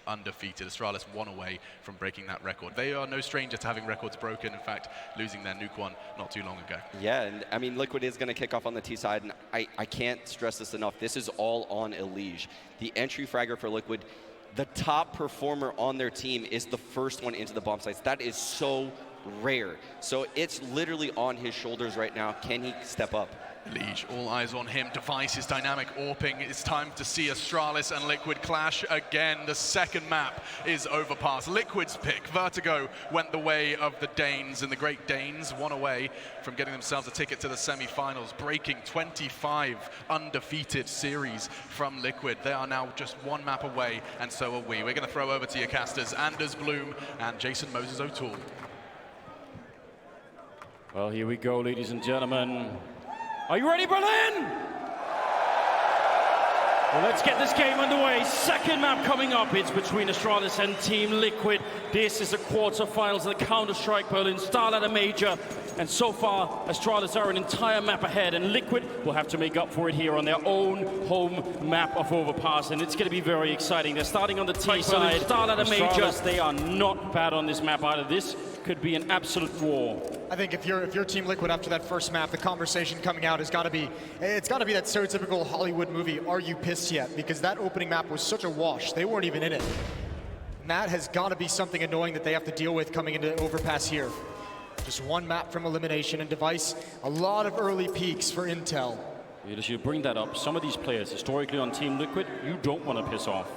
undefeated. Astralis one away from breaking that record. They are no stranger to having records broken. In fact, losing their nuke one not too long ago. Yeah, and I mean, Liquid is going to kick off on the T side, and I can't stress this enough. This is all on Elige. The entry fragger for Liquid, the top performer on their team is the first one into the bomb sites. That is so rare. So it's literally on his shoulders right now. Can he step up? Elige, all eyes on him. Device is dynamic AWPing. It's time to see Astralis and Liquid clash again. The second map is overpass. Liquid's pick. Vertigo went the way of the Danes, and the Great Danes, one away from getting themselves a ticket to the semi-finals, breaking 25 undefeated series from Liquid. They are now just one map away, and so are we. We're going to throw over to your casters, Anders Bloom and Jason Moses O'Toole. Well, here we go, ladies and gentlemen. Are you ready, Berlin? Well, let's get this game underway. Second map coming up. It's between Astralis and Team Liquid. This is the quarterfinals of the Counter-Strike Berlin StarLadder Major. And so far, Astralis are an entire map ahead, and Liquid will have to make up for it here on their own home map of Overpass. And it's going to be very exciting. They're starting on the T side. StarLadder Major, they are not bad on this map either. This could be an absolute war. I think if you're Team Liquid after that first map, the conversation coming out has got to be, it's got to be that stereotypical Hollywood movie, Are You Pissed Yet? Because that opening map was such a wash. They weren't even in it. And that has got to be something annoying that they have to deal with coming into Overpass here. Just one map from elimination, and Device, a lot of early peaks for Intel. As you bring that up, some of these players historically on Team Liquid, you don't want to piss off.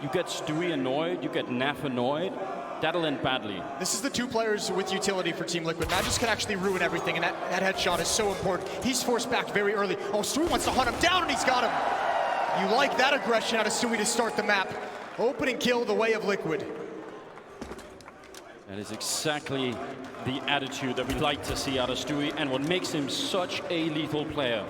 You get Stewie annoyed, you get Naf annoyed. That'll end badly. This is the two players with utility for Team Liquid. Magic can actually ruin everything, and that headshot is so important. He's forced back very early. Oh, Stewie wants to hunt him down, and he's got him. You like that aggression out of Stewie to start the map. Opening kill the way of Liquid. That is exactly the attitude that we like to see out of Stewie, and what makes him such a lethal player.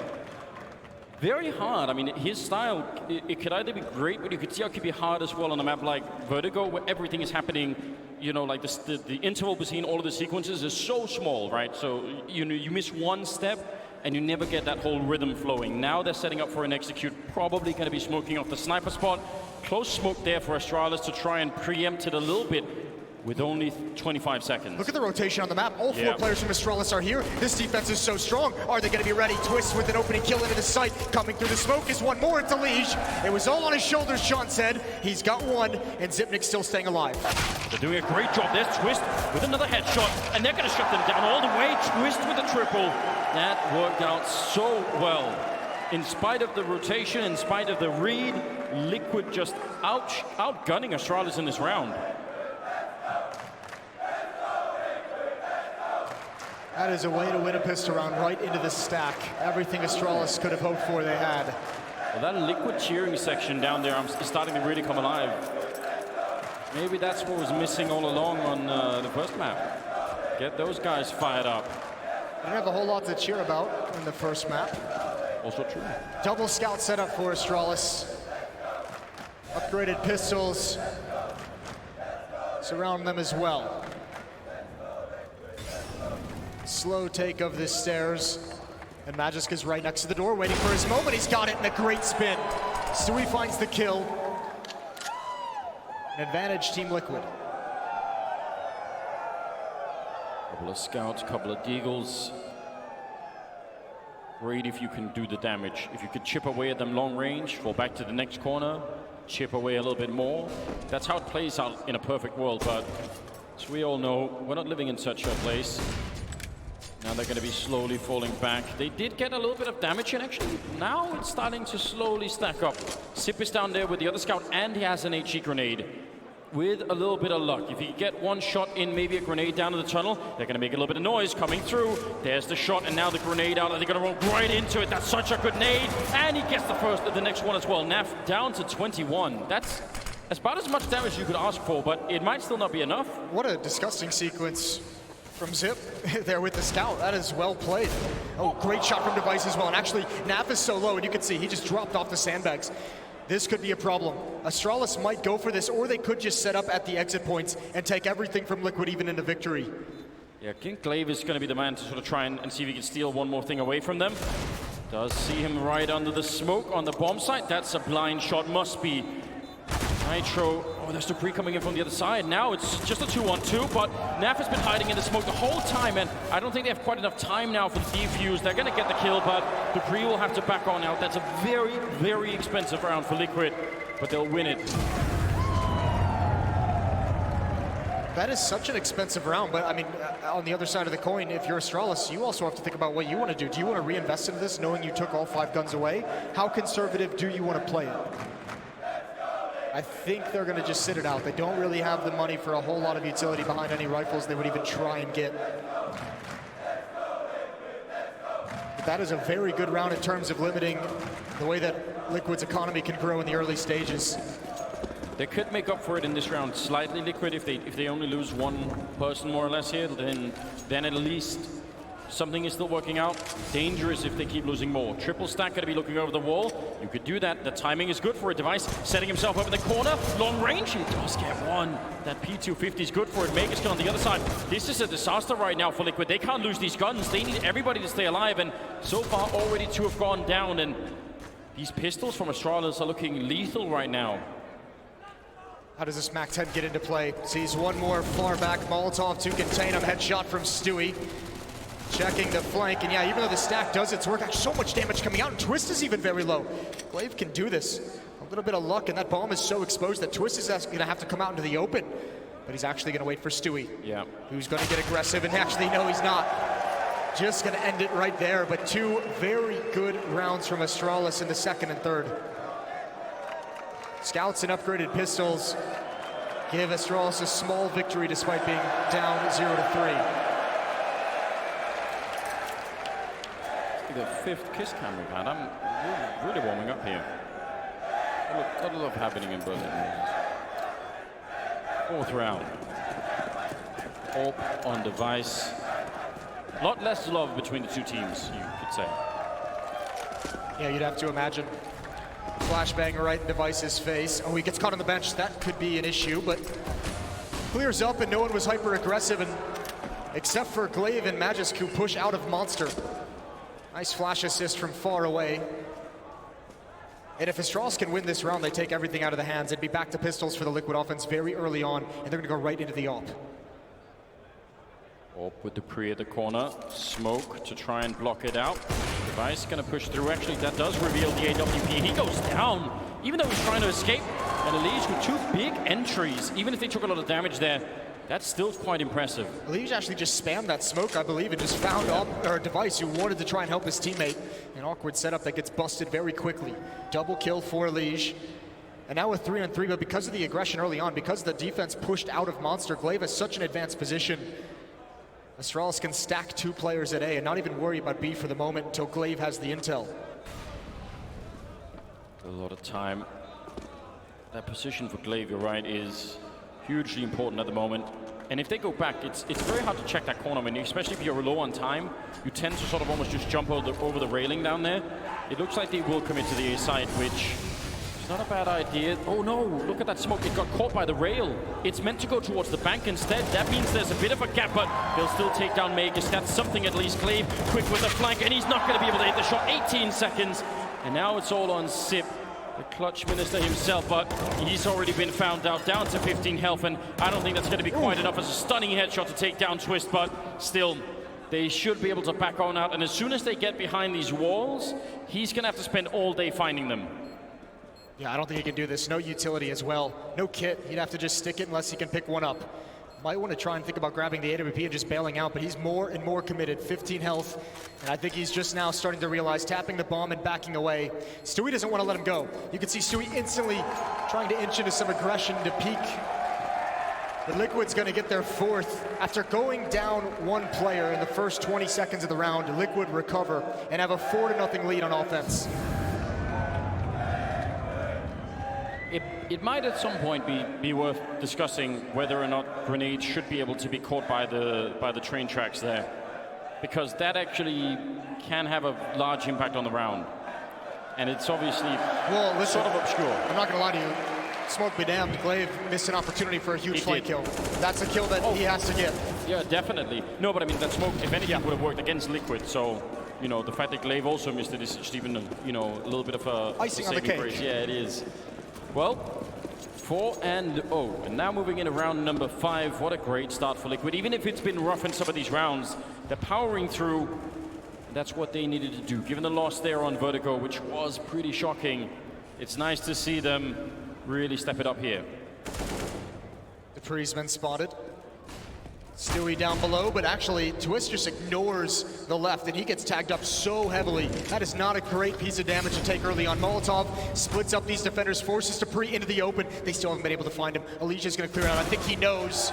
Very hard. I mean, his style, it could either be great, but you could see how it could be hard as well on a map like Vertigo, where everything is happening, you know, like the interval between all of the sequences is so small, right? So, you know, you miss one step, and you never get that whole rhythm flowing. Now they're setting up for an execute, probably going to be smoking off the sniper spot. Close smoke there for Astralis to try and preempt it a little bit, with only 25 seconds. Look at the rotation on the map. All four players from Astralis are here. This defense is so strong. Are they going to be ready? Twist with an opening kill into the site. Coming through the smoke is one more. It's Elige. It was all on his shoulders, Sean said. He's got one, and Zipnik's still staying alive. They're doing a great job. There's Twist with another headshot, and they're going to shut them down all the way. Twist with a triple. That worked out so well. In spite of the rotation, in spite of the read, Liquid just outgunning Astralis in this round. That is a way to win a pistol round right into the stack. Everything Astralis could have hoped for, they had. Well, that Liquid cheering section down there is starting to really come alive. Maybe that's what was missing all along on the first map. Get those guys fired up. Didn't have a whole lot to cheer about in the first map. Also true. Double scout setup for Astralis. Upgraded pistols surround them as well. Slow take of the stairs, and Magisk is right next to the door waiting for his moment. He's got it in a great spin. Stewie finds the kill. An advantage, Team Liquid. Couple of scouts, couple of deagles. Great if you can do the damage. If you could chip away at them long range, fall back to the next corner, chip away a little bit more. That's how it plays out in a perfect world, but as we all know, we're not living in such a place. Now they're going to be slowly falling back. They did get a little bit of damage in action. Now it's starting to slowly stack up. Sip is down there with the other scout, and he has an HE grenade. With a little bit of luck, if he get one shot in, maybe a grenade down to the tunnel, they're going to make a little bit of noise coming through. There's the shot, and now the grenade out. They're going to run right into it. That's such a good nade, and he gets the next one as well. Naf down to 21. That's about as much damage you could ask for, but it might still not be enough. What a disgusting sequence from Zip there with the scout. That is well played. Oh, great shot from Device as well. And actually, Naf is so low, and you can see he just dropped off the sandbags. This could be a problem. Astralis might go for this, or they could just set up at the exit points and take everything from Liquid even into victory. Yeah, King Glaive is going to be the man to sort of try and see if he can steal one more thing away from them. Does see him right under the smoke on the bomb site. That's a blind shot. Must be Nitro, oh, there's debris coming in from the other side. Now it's just a 2-on-2, but Naf has been hiding in the smoke the whole time, and I don't think they have quite enough time now for the defuse. They're going to get the kill, but debris will have to back on out. That's a very, very expensive round for Liquid, but they'll win it. That is such an expensive round, but I mean, on the other side of the coin, if you're Astralis, you also have to think about what you want to do. Do you want to reinvest into this knowing you took all 5 guns away? How conservative do you want to play it? I think they're going to just sit it out. They don't really have the money for a whole lot of utility behind any rifles they would even try and get. But that is a very good round in terms of limiting the way that Liquid's economy can grow in the early stages. They could make up for it in this round slightly, Liquid, if they only lose one person more or less here, then at least something is still working out. Dangerous if they keep losing more. Triple stack going to be looking over the wall. You could do that. The timing is good for a Device. Setting himself up in the corner. Long range. He does get one. That P250 is good for it. Magus on the other side. This is a disaster right now for Liquid. They can't lose these guns. They need everybody to stay alive. And so far, already 2 have gone down. And these pistols from Astralis are looking lethal right now. How does this MAC-10 get into play? Sees one more far back Molotov to contain him. Headshot from Stewie. Checking the flank, and yeah, even though the stack does its work, actually so much damage coming out, and Twist is even very low. Glaive can do this. A little bit of luck, and that bomb is so exposed that Twist is going to have to come out into the open. But he's actually going to wait for Stewie. Yeah. Who's going to get aggressive, and actually, no, he's not. Just going to end it right there, but 2 very good rounds from Astralis in the second and third. Scouts and upgraded pistols give Astralis a small victory despite being down 0-3. The 5th kiss cam we've had. I'm really warming up here. A lot of happening in Berlin. 4th round. AWP on Device. A lot less love between the 2 teams, you could say. Yeah, you'd have to imagine. Flashbang right in Device's face. Oh, he gets caught on the bench. That could be an issue, but clears up, and no one was hyper-aggressive, and except for Glaive and Magisk, who push out of Monster. Nice flash assist from far away. And if Astralis can win this round, they take everything out of the hands. It'd be back to pistols for the Liquid offense very early on, and they're going to go right into the AWP. AWP with Dupree at the corner. Smoke to try and block it out. Device going to push through. Actually, that does reveal the AWP. He goes down, even though he's trying to escape. And Elige with 2 big entries. Even if they took a lot of damage there, that's still quite impressive. Elige actually just spammed that smoke, I believe, and just found a Device who wanted to try and help his teammate. An awkward setup that gets busted very quickly. Double kill for Elige. And now with 3-on-3, but because of the aggression early on, because the defense pushed out of Monster, Glaive has such an advanced position. Astralis can stack 2 players at A and not even worry about B for the moment until Glaive has the intel. A lot of time. That position for Glaive, you're right, is hugely important at the moment. And if they go back, it's very hard to check that corner. I mean, especially if you're low on time, you tend to sort of almost just jump over the railing down there. It looks like they will commit to the A side, which is not a bad idea. Oh no, look at that smoke. It got caught by the rail. It's meant to go towards the bank instead. That means there's a bit of a gap, but they'll still take down Magus. That's something at least. Glaive quick with the flank, and he's not going to be able to hit the shot. 18 seconds, and now it's all on Sip. The clutch minister himself, but he's already been found out, down to 15 health, and I don't think that's going to be quite enough as a stunning headshot to take down Twist, but still, they should be able to back on out, and as soon as they get behind these walls, he's going to have to spend all day finding them. Yeah, I don't think he can do this. No utility as well. No kit. He'd have to just stick it unless he can pick one up. Might want to try and think about grabbing the AWP and just bailing out, but he's more and more committed. 15 health, and I think he's just now starting to realize tapping the bomb and backing away. Stewie doesn't want to let him go. You can see Stewie instantly trying to inch into some aggression to peek. The Liquid's going to get their 4th. After going down 1 player in the first 20 seconds of the round, Liquid recover and have a 4-0 lead on offense. It might at some point be worth discussing whether or not grenades should be able to be caught by the train tracks there, because that actually can have a large impact on the round, and it's obviously sort of obscure. I'm not gonna lie to you. Smoke be damned. Glaive missed an opportunity for a huge flank kill. That's a kill that he has to get. Yeah, definitely. No, but I mean that smoke, if anything, would have worked against Liquid. So, you know, the fact that Glaive also missed it is just even, you know, a little bit of a icing on the cake. Yeah, it is. Well, 4-0, and now moving into round number 5. What a great start for Liquid. Even if it's been rough in some of these rounds, they're powering through. That's what they needed to do. Given the loss there on Vertigo, which was pretty shocking, it's nice to see them really step it up here. Dupree's been spotted. Stewie down below, but actually Twist just ignores the left and he gets tagged up so heavily. That is not a great piece of damage to take early on. Molotov splits up these defenders, forces Dupree into the open. They still haven't been able to find him. Alicia's gonna clear out. I think he knows.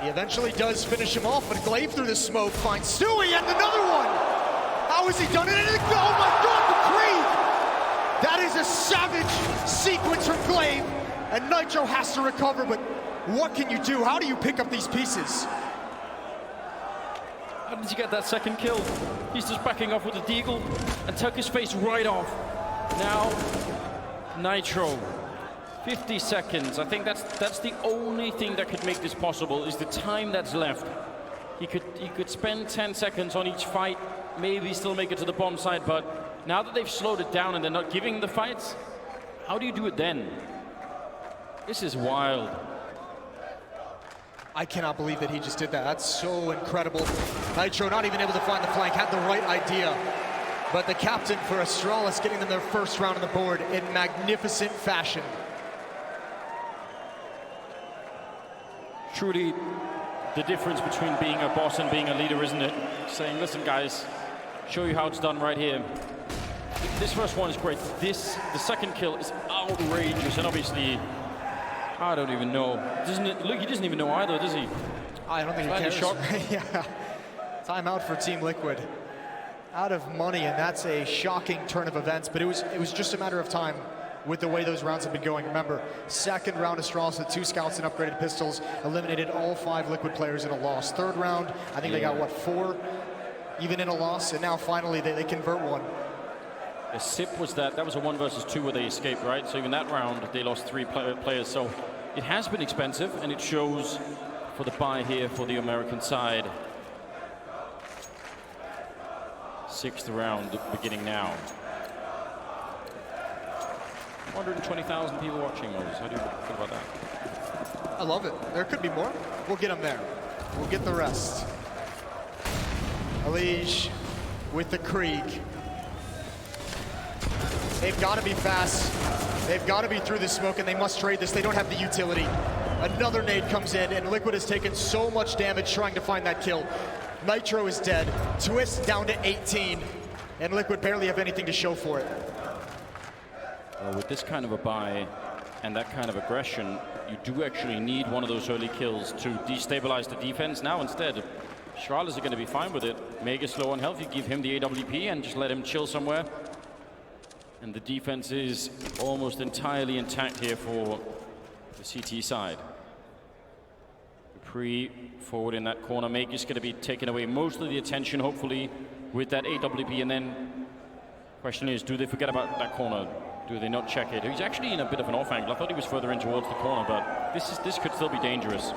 He eventually does finish him off, but Glaive through the smoke finds Stewie and another one! How has he done it? Oh my God, Dupree! That is a savage sequence from Glaive, and Nitro has to recover, but what can you do? How do you pick up these pieces? How did he get that second kill? He's just backing off with the deagle and took his face right off. Now, Nitro, 50 seconds. I think that's the only thing that could make this possible, is the time that's left. He could spend 10 seconds on each fight, maybe still make it to the bomb side, but now that they've slowed it down and they're not giving the fights, how do you do it then? This is wild. I cannot believe that he just did that. That's so incredible. Nitro not even able to find the flank, had the right idea. But the captain for Astralis getting them their first round on the board in magnificent fashion. Truly the difference between being a boss and being a leader, isn't it? Saying, listen guys, show you how it's done right here. This first one is great. The second kill is outrageous, and obviously, I don't even know. Look, he doesn't even know either, does he? I don't think he cares. Shock. Yeah. Timeout for Team Liquid. Out of money, and that's a shocking turn of events, but it was just a matter of time with the way those rounds have been going. Remember, second round Astralis with 2 scouts and upgraded pistols eliminated all 5 Liquid players in a loss. Third round, I think they got, what, 4 even in a loss, and now finally they convert one. The SIP was that was a 1 versus 2 where they escaped, right? So even that round, they lost 3 players. So it has been expensive, and it shows for the buy here for the American side. 6th round beginning now. 120,000 people watching, Moses. How do you feel about that? I love it. There could be more. We'll get them there. We'll get the rest. Elige with the Krieg. They've got to be fast. They've got to be through the smoke, and they must trade this. They don't have the utility. Another nade comes in, and Liquid has taken so much damage trying to find that kill. Nitro is dead. Twist down to 18, and Liquid barely have anything to show for it. With this kind of a buy and that kind of aggression, you do actually need one of those early kills to destabilize the defense. Now instead, Astralis are going to be fine with it. Mega slow on health, you give him the AWP and just let him chill somewhere. And the defense is almost entirely intact here for the CT side. Dupree forward in that corner. Meg is going to be taking away most of the attention, hopefully, with that AWP. And then, question is, do they forget about that corner? Do they not check it? He's actually in a bit of an off angle. I thought he was further in towards the corner, but this could still be dangerous.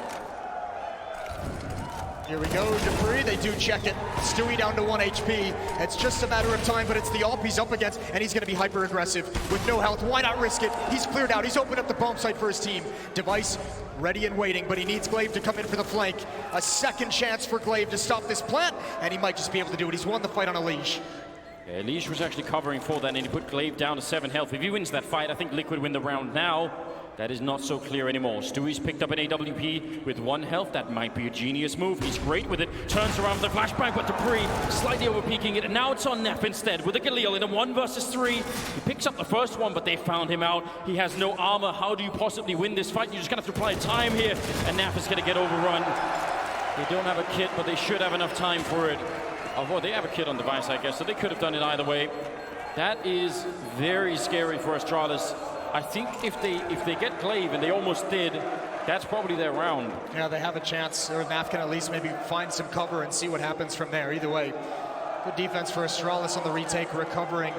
Here we go, Dupree, they do check it. Stewie down to 1 HP. It's just a matter of time, but it's the AWP he's up against, and he's gonna be hyper-aggressive with no health. Why not risk it? He's cleared out, he's opened up the bomb site for his team. Device ready and waiting, but he needs Glaive to come in for the flank. A second chance for Glaive to stop this plant, and he might just be able to do it. He's won the fight on Elige. Yeah, Elige was actually covering for that, and he put Glaive down to 7 health. If he wins that fight, I think Liquid win the round now. That is not so clear anymore. Stewie's picked up an AWP with 1 health. That might be a genius move. He's great with it. Turns around with a flashbang, but Dupree slightly overpeaking it. And now it's on Neff instead with a Galil in a 1 versus 3. He picks up the first one, but they found him out. He has no armor. How do you possibly win this fight? You're just gonna have to apply time here. And Neff is gonna get overrun. They don't have a kit, but they should have enough time for it. Although they have a kit on device, I guess, so they could have done it either way. That is very scary for Astralis. I think if they get Glaive, and they almost did, that's probably their round. Yeah, they have a chance, or Naf can at least maybe find some cover and see what happens from there. Either way, good defense for Astralis on the retake, recovering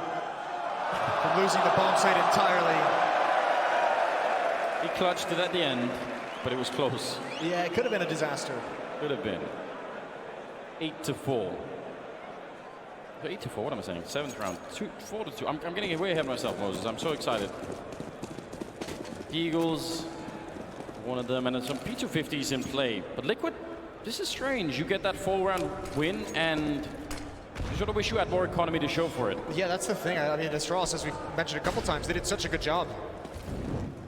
from losing the bomb site entirely. He clutched it at the end, but it was close. Yeah, it could have been a disaster. Could have been. 8-4. 8-4, what am I saying? 7th round. 4-2. I'm getting way ahead of myself, Moses. I'm so excited. Eagles, one of them, and then some P250s in play. But Liquid, this is strange. You get that 4-round win, and you sort of wish you had more economy to show for it. Yeah, that's the thing. I mean, Astralis, as we mentioned a couple times, they did such a good job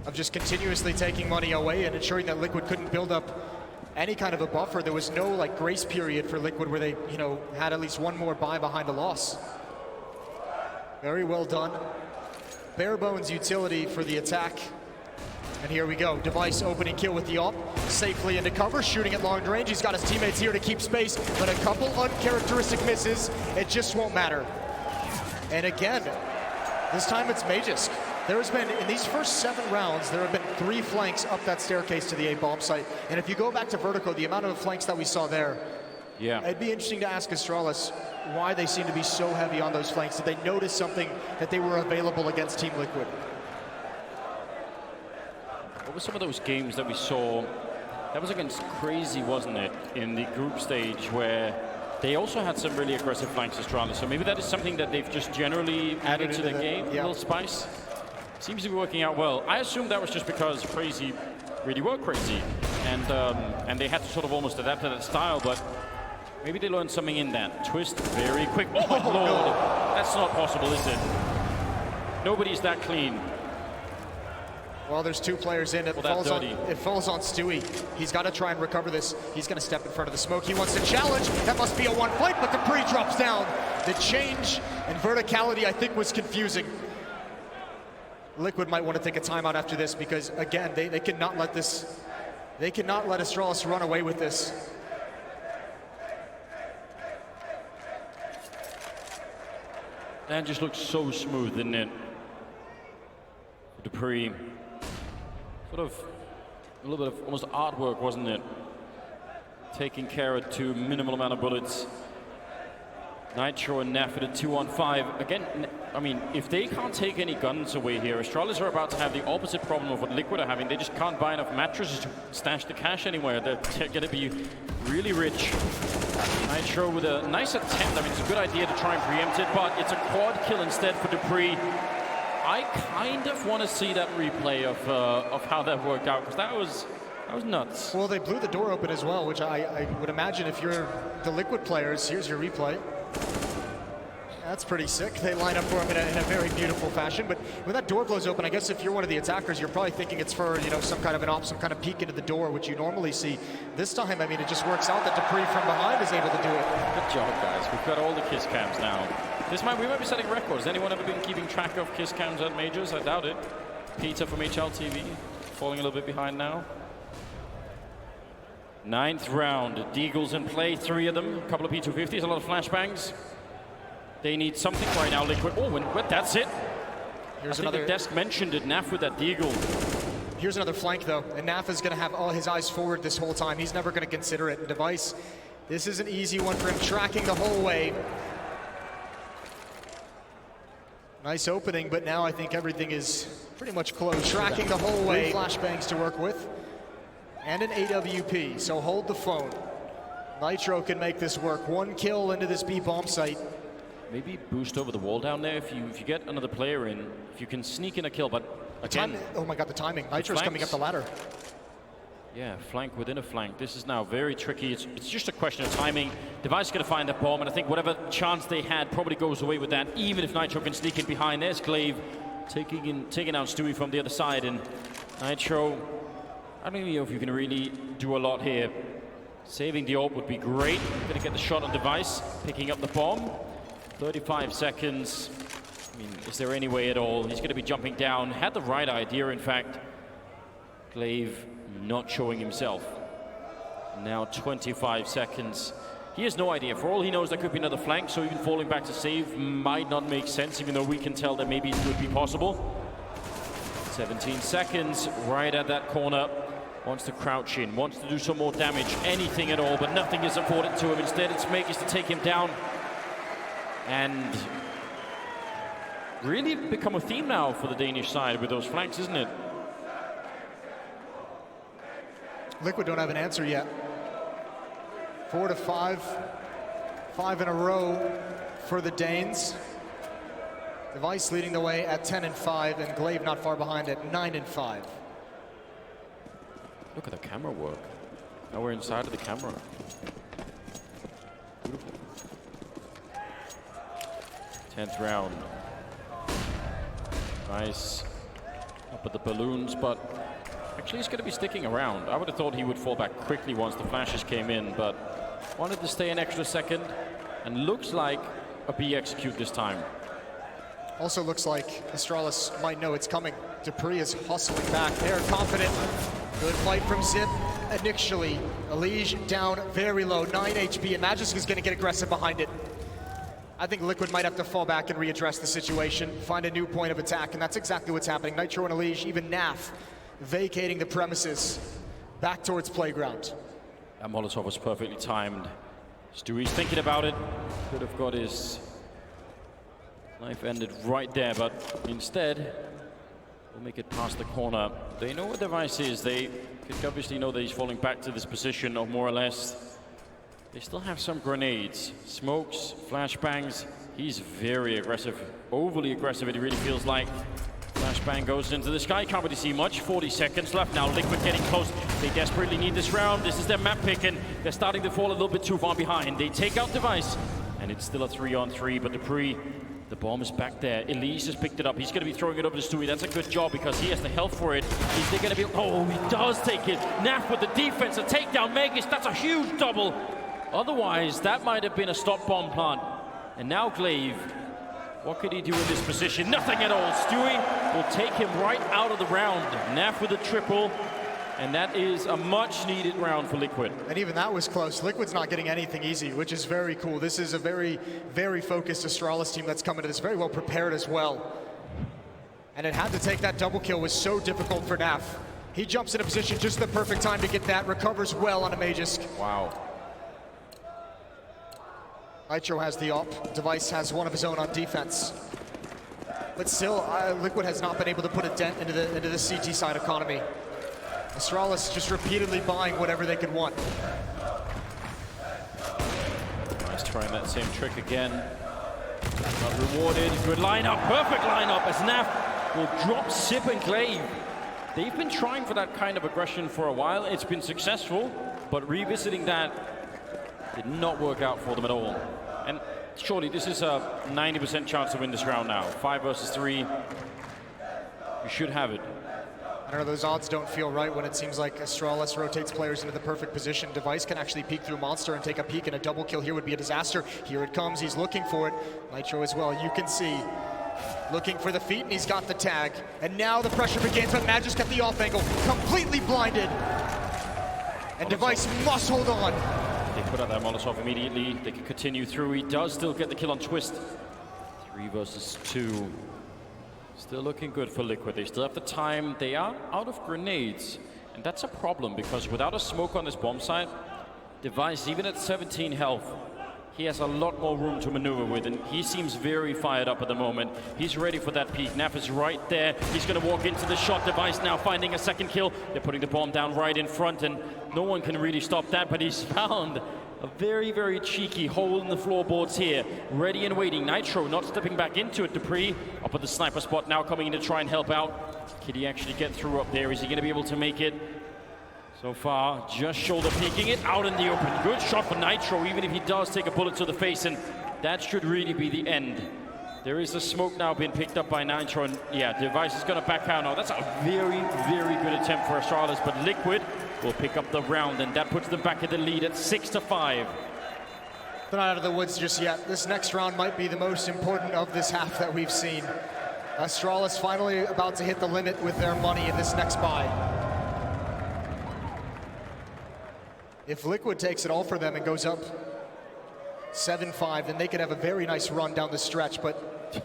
of just continuously taking money away and ensuring that Liquid couldn't build up any kind of a buffer. There was no like grace period for Liquid where they, you know, had at least one more buy behind the loss. Very well done. Bare bones utility for the attack. And here we go. Device opening kill with the op. Safely into cover, shooting at long range. He's got his teammates here to keep space, but a couple uncharacteristic misses. It just won't matter. And again, this time it's Magisk. There has been, in these first 7 rounds, there have been 3 flanks up that staircase to the A bomb site. And if you go back to Vertical, the amount of flanks that we saw there, yeah, it'd be interesting to ask Astralis why they seem to be so heavy on those flanks. Did they notice something that they were available against Team Liquid? What were some of those games that we saw? That was against Crazy, wasn't it? In the group stage where they also had some really aggressive flanks, Astralis. So maybe that is something that they've just generally added to the game, a little spice. Seems to be working out well. I assume that was just because Crazy really were crazy, and they had to sort of almost adapt to that style, but maybe they learned something in that. Twist very quick. Oh my lord! No. That's not possible, is it? Nobody's that clean. Well, there's 2 players in. It falls on Stewie. He's got to try and recover this. He's going to step in front of the smoke. He wants to challenge. That must be a 1 fight, but the pre drops down. The change in verticality, I think, was confusing. Liquid might want to take a timeout after this because, again, they cannot let this. They cannot let Astralis run away with this. That just looks so smooth, didn't it? Dupree. Sort of a little bit of almost artwork, wasn't it? Taking care of 2 minimal amount of bullets. Nitro and Nef at a 2-on-5. Again, I mean, if they can't take any guns away here, Astralis are about to have the opposite problem of what Liquid are having. They just can't buy enough mattresses to stash the cash anywhere. They're going to be really rich. Nitro with a nice attempt. I mean, it's a good idea to try and preempt it, but it's a quad kill instead for Dupree. I kind of want to see that replay of how that worked out, because that was nuts. Well, they blew the door open as well, which I would imagine if you're the Liquid players, here's your replay. That's pretty sick. They line up for him in a very beautiful fashion. But when that door blows open, I guess if you're one of the attackers, you're probably thinking it's for, you know, some kind of an op, some kind of peek into the door, which you normally see. This time, I mean, it just works out that Dupree from behind is able to do it. Good job, guys. We've got all the kiss cams now. We might be setting records. Anyone ever been keeping track of kiss cams at majors? I doubt it. Peter from HLTV falling a little bit behind now. 9th round. Deagles in play, 3 of them. A couple of P250s, a lot of flashbangs. They need something right now, Liquid. Oh, and that's it. Here's I think the desk mentioned it, Naf with that Deagle. Here's another flank, though. And Naf is going to have all his eyes forward this whole time. He's never going to consider it. And Device, this is an easy one for him, tracking the whole way. Nice opening, but now I think everything is pretty much closed. Tracking the whole way. 3 flashbangs to work with. And an AWP, so hold the phone. Nitro can make this work. 1 kill into this B bomb site. Maybe boost over the wall down there if you get another player in. If you can sneak in a kill, but again... Oh my god, the timing. Nitro's coming up the ladder. Yeah, flank within a flank. This is now very tricky. It's just a question of timing. Device going to find that bomb, and I think whatever chance they had probably goes away with that, even if Nitro can sneak in behind. There's Glaive taking out Stewie from the other side, and Nitro, I don't even know if you can really do a lot here. Saving the AWP would be great. Going to get the shot on Device, picking up the bomb. 35 seconds. I mean, is there any way at all? He's going to be jumping down. Had the right idea, in fact. Glaive not showing himself. Now 25 seconds. He has no idea. For all he knows, there could be another flank, so even falling back to save might not make sense, even though we can tell that maybe it would be possible. 17 seconds, right at that corner. Wants to crouch in, wants to do some more damage, anything at all, but nothing is afforded to him. Instead, it's Makers to take him down. And really become a theme now for the Danish side with those flanks, isn't it? Liquid don't have an answer yet. 4 to 5. 5 in a row for the Danes. Device leading the way at 10 and 5, and Glaive not far behind at 9 and 5. Look at the camera work. Now we're inside of the camera. Beautiful. 10th round. Nice. Up at the balloons, but actually he's going to be sticking around. I would have thought he would fall back quickly once the flashes came in, but wanted to stay an extra second, and looks like a B execute this time. Also looks like Astralis might know it's coming. Dupree is hustling back. They're confident. Good fight from Zip. Initially, Elige down very low, 9 HP, and Magisk is going to get aggressive behind it. I think Liquid might have to fall back and readdress the situation, find a new point of attack, and that's exactly what's happening. Nitro and Elige, even Naf, vacating the premises back towards Playground. That Molotov was perfectly timed. Stewie's thinking about it. Could have got his life ended right there, but instead, will make it past the corner. They know what Device is. They could obviously know that he's falling back to this position, or more or less. They still have some grenades, smokes, flashbangs. He's very aggressive, overly aggressive. It really feels like. Flashbang goes into the sky. Can't really see much. 40 seconds left now. Liquid getting close. They desperately need this round. This is their map pick, and they're starting to fall a little bit too far behind. They take out Device, and it's still a 3-on-3. But Dupree, the bomb is back there. Elise has picked it up. He's going to be throwing it over to Stewie. That's a good job because he has the health for it. Is there going to be? Oh, he does take it. Naf with the defense, a takedown. Magus, that's a huge double. Otherwise, that might have been a stop bomb plant. And now Glaive, what could he do in this position? Nothing at all. Stewie will take him right out of the round. Naf with a triple, and that is a much-needed round for Liquid. And even that was close. Liquid's not getting anything easy, which is very cool. This is a very, very focused Astralis team that's coming to this very well prepared as well. And it had to take that double kill was so difficult for Naf. He jumps in a position just the perfect time to get that, recovers well on a Magisk. Wow. Nitro has the op. Device has one of his own on defense. But still, Liquid has not been able to put a dent into the CT side economy. Astralis just repeatedly buying whatever they could want. Nice trying that same trick again. Not rewarded. Good lineup. Perfect lineup as Naf will drop Sip and Glaive. They've been trying for that kind of aggression for a while. It's been successful, but revisiting that did not work out for them at all. And surely this is a 90% chance to win this round now. 5 versus 3. You should have it. I don't know, those odds don't feel right when it seems like Astralis rotates players into the perfect position. Device can actually peek through Monster and take a peek, and a double kill here would be a disaster. Here it comes, he's looking for it. Nitro as well, you can see. Looking for the feet, and he's got the tag. And now the pressure begins, but Magisk at the off angle, completely blinded. And Device must hold on. They put out that Molotov immediately. They can continue through. He does still get the kill on Twist. 3 versus 2. Still looking good for Liquid. They still have the time. They are out of grenades. And that's a problem because without a smoke on this bomb site, Device, even at 17 health, he has a lot more room to maneuver with, and he seems very fired up at the moment. He's ready for that peak. Naf is right there. He's going to walk into the shot. Device now finding a second kill. They're putting the bomb down right in front, and no one can really stop that, but he's found a very, very cheeky hole in the floorboards here. Ready and waiting. Nitro not stepping back into it. Dupree up at the sniper spot now coming in to try and help out. Can he actually get through up there? Is he going to be able to make it? So far, just shoulder peeking it out in the open. Good shot for Nitro, even if he does take a bullet to the face, and that should really be the end. There is a smoke now being picked up by Nitro, and yeah, Device is going to back out now. That's a very, very good attempt for Astralis, but Liquid will pick up the round, and that puts them back in the lead at 6-5. They're not out of the woods just yet. This next round might be the most important of this half that we've seen. Astralis finally about to hit the limit with their money in this next buy. If Liquid takes it all for them and goes up 7-5, then they could have a very nice run down the stretch, but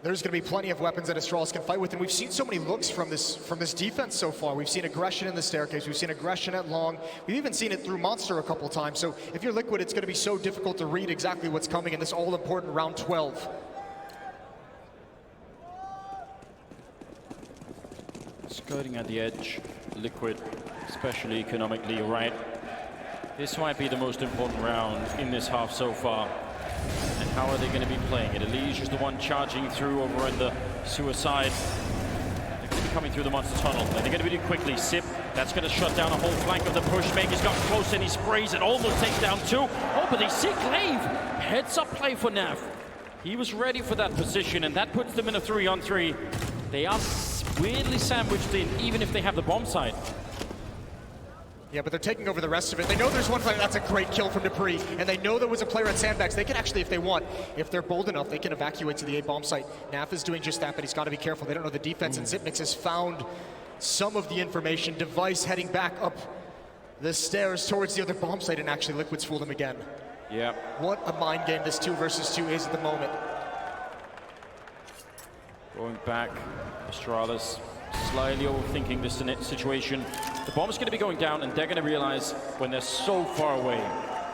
there's going to be plenty of weapons that Astralis can fight with, and we've seen so many looks from this defense so far. We've seen aggression in the staircase, we've seen aggression at long, we've even seen it through Monster a couple times, so if you're Liquid, it's going to be so difficult to read exactly what's coming in this all-important round 12. Skirting at the edge, Liquid, especially economically right. This might be the most important round in this half so far. And how are they going to be playing it? Elige is the one charging through over in the suicide. They're going to be coming through the monster tunnel. And they're going to be doing quickly. Sip That's going to shut down a whole flank of the push. Maker's got close and he sprays it, almost takes down 2. Oh, but they see Glaive. Heads up play for Nav. He was ready for that position, and that puts them in a 3-on-3. They are weirdly sandwiched in, even if they have the bomb site. Yeah, but they're taking over the rest of it. They know there's one player. That's a great kill from Dupree. And they know there was a player at Sandbags. They can actually, if they want, if they're bold enough, they can evacuate to the A bomb site. Naf is doing just that, but he's got to be careful. They don't know the defense, and Zipnix has found some of the information. Device heading back up the stairs towards the other bomb site, and actually Liquid's fooled him again. Yeah. What a mind game this 2 versus 2 is at the moment. Going back, Astralis slightly overthinking this situation. The bomb's going to be going down, and they're going to realize when they're so far away.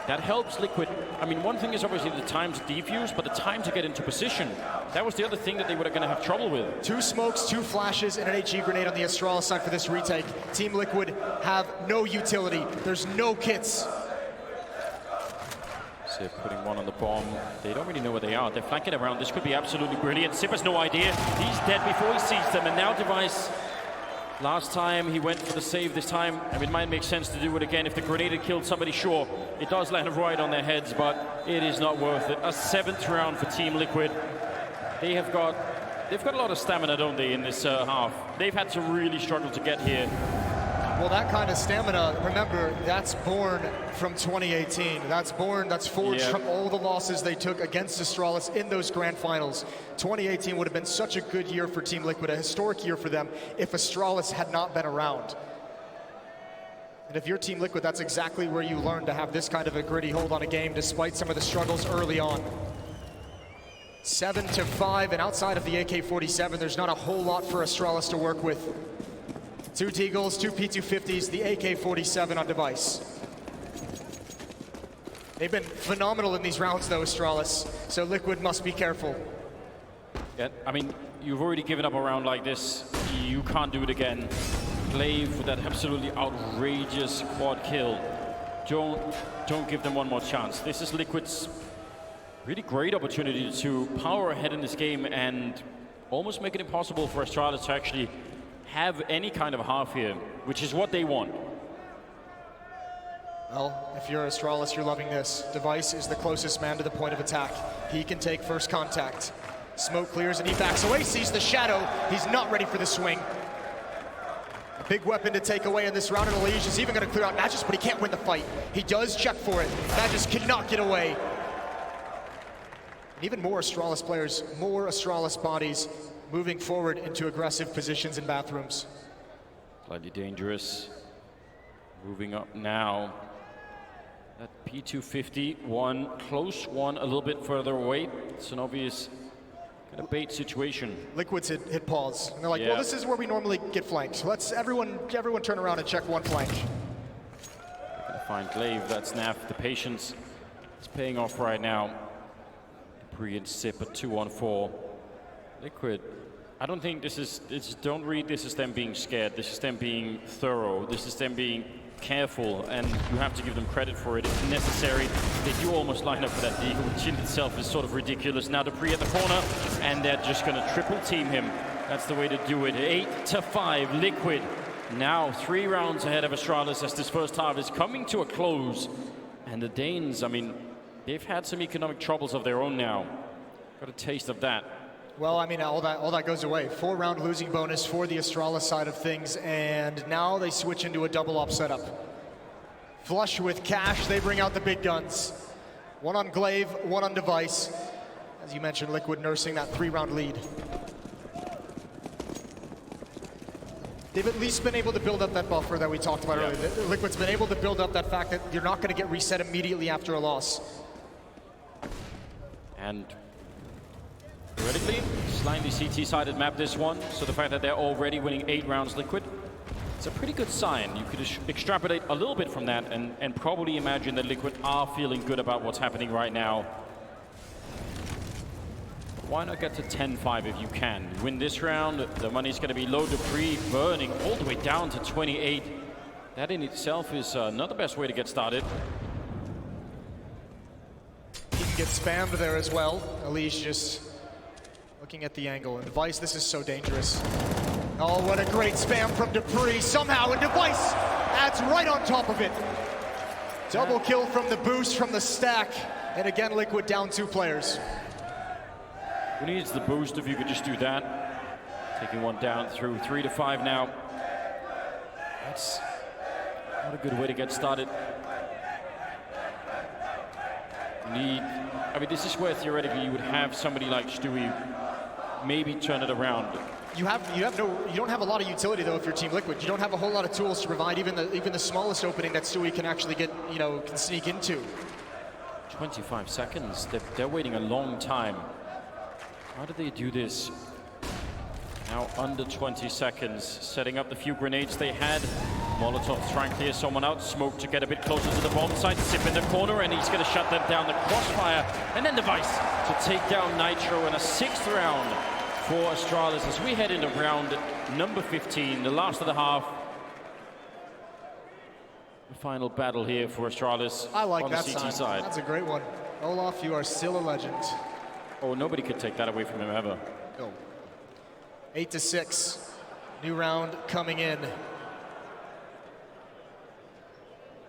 That helps Liquid. I mean, one thing is obviously the time to defuse, but the time to get into position. That was the other thing that they were going to have trouble with. 2 smokes, 2 flashes, and an HE grenade on the Astralis side for this retake. Team Liquid have no utility. There's no kits. Sip putting one on the bomb. They don't really know where they are. They're flanking around. This could be absolutely brilliant. Sip has no idea. He's dead before he sees them, and now Device. Last time he went for the save. This time, I mean, it might make sense to do it again. If the grenade had killed somebody, sure, it does land right on their heads, but it is not worth it. A 7th round for Team Liquid. They've got a lot of stamina, don't they, in this half? They've had to really struggle to get here. Well, that kind of stamina, remember, that's born from 2018. That's forged from all the losses they took against Astralis in those grand finals. 2018 would have been such a good year for Team Liquid, a historic year for them, if Astralis had not been around. And if you're Team Liquid, that's exactly where you learn to have this kind of a gritty hold on a game, despite some of the struggles early on. 7-5, and outside of the AK-47, there's not a whole lot for Astralis to work with. 2 Deagles, 2 P250s, the AK-47 on Device. They've been phenomenal in these rounds, though, Astralis, so Liquid must be careful. Yeah, I mean, you've already given up a round like this. You can't do it again. Glaive with that absolutely outrageous quad kill. Don't give them one more chance. This is Liquid's really great opportunity to power ahead in this game and almost make it impossible for Astralis to actually have any kind of half here, which is what they want. Well, if you're Astralis, you're loving this. Device is the closest man to the point of attack. He can take first contact. Smoke clears and he backs away, sees the shadow. He's not ready for the swing. A big weapon to take away in this round, and Elige is even going to clear out Magus, but he can't win the fight. He does check for it. Magus cannot get away. And even more Astralis players, more Astralis bodies moving forward into aggressive positions in bathrooms. Slightly dangerous. Moving up now. That P250, one close, one a little bit further away. It's an obvious kind of bait situation. Liquid's hit pause, and they're like, well, this is where we normally get flanked. So let's everyone turn around and check one flank. They're gonna find Glaive, that's Naf. The patience is paying off right now. Dupree and Sip at 2-on-4. Liquid, I don't think don't read this as them being scared. This is them being thorough. This is them being careful, and you have to give them credit for it. If necessary, they do almost line up for that deagle, which in itself is sort of ridiculous. Now Dupree at the corner, and they're just going to triple team him. That's the way to do it. 8-5, Liquid. Now 3 rounds ahead of Astralis as this first half is coming to a close. And the Danes, I mean, they've had some economic troubles of their own now. Got a taste of that. Well, I mean, all that goes away. 4-round losing bonus for the Astralis side of things, and now they switch into a double-up setup. Flush with cash, they bring out the big guns. 1 on Glaive, 1 on Device. As you mentioned, Liquid nursing that 3-round lead. They've at least been able to build up that buffer that we talked about earlier. Liquid's been able to build up that fact that you're not going to get reset immediately after a loss. And theoretically, slightly CT-sided map this one, so the fact that they're already winning 8 rounds Liquid, it's a pretty good sign. You could extrapolate a little bit from that and probably imagine that Liquid are feeling good about what's happening right now. Why not get to 10-5 if you can? Win this round, the money's going to be low. Dupree burning all the way down to 28. That in itself is not the best way to get started. He can get spammed there as well. Elige just looking at the angle. And Device, this is so dangerous. Oh, what a great spam from Dupree. Somehow a device adds right on top of it. Double kill from the boost from the stack. And again, Liquid down 2 players. Who needs the boost if you could just do that? Taking one down through 3 to 5 now. That's not a good way to get started. I mean, this is where theoretically you would have somebody like Stewie maybe turn it around. You don't have a lot of utility though if you're Team Liquid. You don't have a whole lot of tools to provide even the smallest opening that Stewie can actually get, can sneak into. 25 seconds. They're waiting a long time. How did they do this? Now under 20 seconds, setting up the few grenades they had. Molotov trying to clear someone out. Smoke to get a bit closer to the bomb site. Zip in the corner, and he's going to shut them down. The crossfire, and then Device to take down Nitro in a 6th round for Astralis as we head into round number 15, the last of the half. The final battle here for Astralis. I like on that the CT side. That's a great one. Olaf, you are still a legend. Oh, nobody could take that away from him ever. No. 8-6. New round coming in.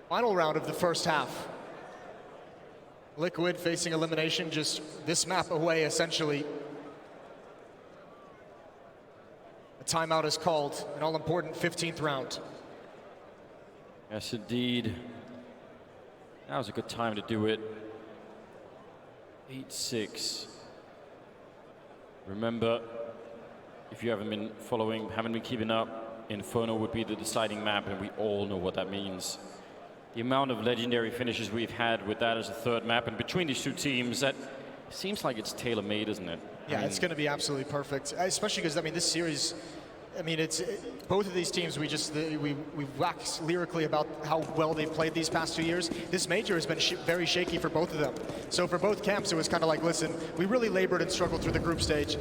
Final round of the first half. Liquid facing elimination just this map away, essentially. A timeout is called, an all-important 15th round. Yes, indeed. That was a good time to do it. 8-6. Remember, if you haven't been following, haven't been keeping up, Inferno would be the deciding map, and we all know what that means. The amount of legendary finishes we've had with that as a 3rd map, and between these 2 teams, that seems like it's tailor-made, isn't it? Yeah, it's going to be absolutely perfect, especially because, this series, it's both of these teams, we wax lyrically about how well they've played these past 2 years. This major has been very shaky for both of them. So for both camps, it was kind of like, listen, we really labored and struggled through the group stage.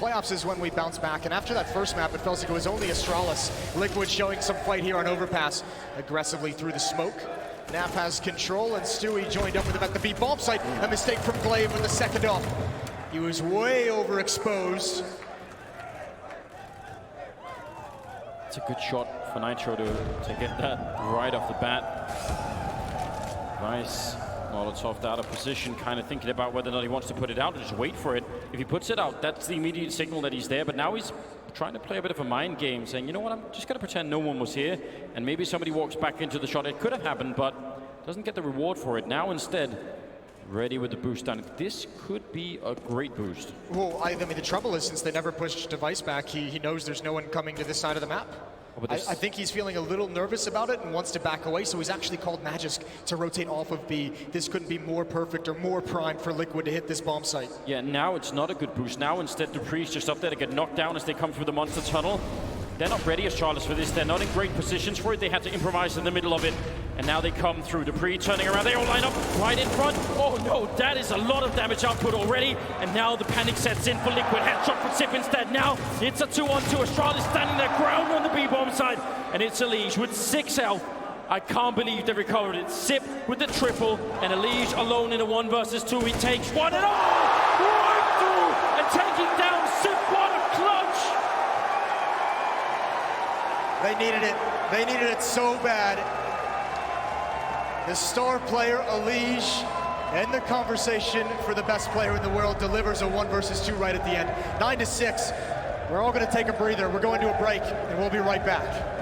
Playoffs is when we bounce back, and after that first map, it felt like it was only Astralis. Liquid showing some fight here on Overpass, aggressively through the smoke. Nap has control, and Stewie joined up with him at the B bomb site. A mistake from Glaive in the second off. He was way overexposed. It's a good shot for Nitro to get that right off the bat. Nice. Molotov out of position, kind of thinking about whether or not he wants to put it out or just wait for it. If he puts it out, that's the immediate signal that he's there, but now he's trying to play a bit of a mind game, saying, you know what, I'm just going to pretend no one was here, and maybe somebody walks back into the shot. It could have happened, but doesn't get the reward for it. Now instead, ready with the boost down. This could be a great boost. Well, the trouble is, since they never pushed Device back, he knows there's no one coming to this side of the map. I think he's feeling a little nervous about it and wants to back away, so he's actually called Magisk to rotate off of B. This couldn't be more perfect or more primed for Liquid to hit this bomb site. Yeah, now it's not a good boost. Now instead Dupree's just up there to get knocked down as they come through the monster tunnel. They're not ready as Astralis for this. They're not in great positions for it. They had to improvise in the middle of it. And now they come through. Dupree turning around. They all line up right in front. Oh no, that is a lot of damage output already. And now the panic sets in for Liquid. Headshot from Sip instead. Now it's a 2-on-2. Astralis standing their ground on the B-bomb side. And it's Elige with 6 health. I can't believe they recovered it. Sip with the triple. And Elige alone in a 1 versus 2. He takes one and all right through. And taking down Sip. What a clutch. They needed it. They needed it so bad. The star player, Elige, and the conversation for the best player in the world delivers a 1 versus 2 right at the end. 9-6. We're all going to take a breather. We're going to a break, and we'll be right back.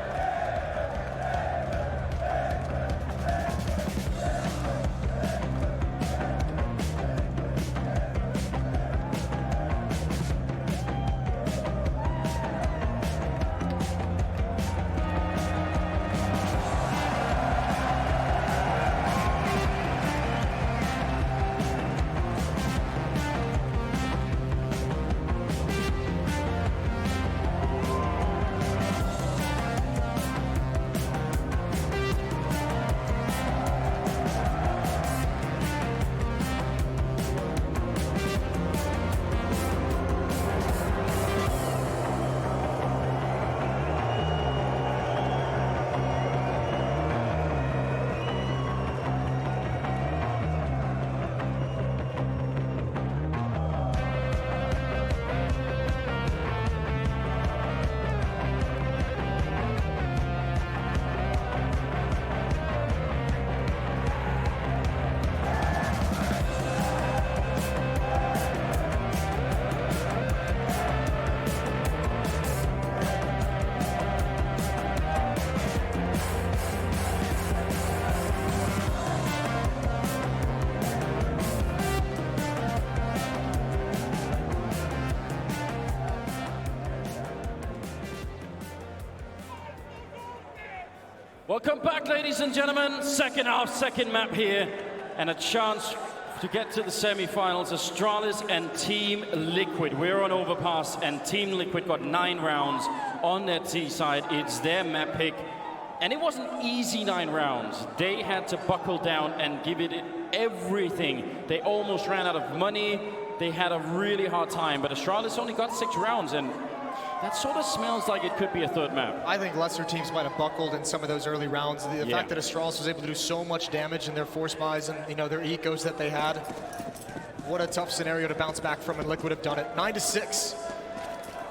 Welcome back, ladies and gentlemen. Second half, second map here, and a chance to get to the semi-finals. Astralis and Team Liquid. We're on Overpass, and Team Liquid got 9 rounds on their T side. It's their map pick, and it wasn't easy 9 rounds. They had to buckle down and give it everything. They almost ran out of money. They had a really hard time, but Astralis only got 6 rounds, and that sort of smells like it could be a third map. I think lesser teams might have buckled in some of those early rounds. The fact that Astralis was able to do so much damage in their force buys and their ecos that they had, what a tough scenario to bounce back from, and Liquid have done it. 9-6,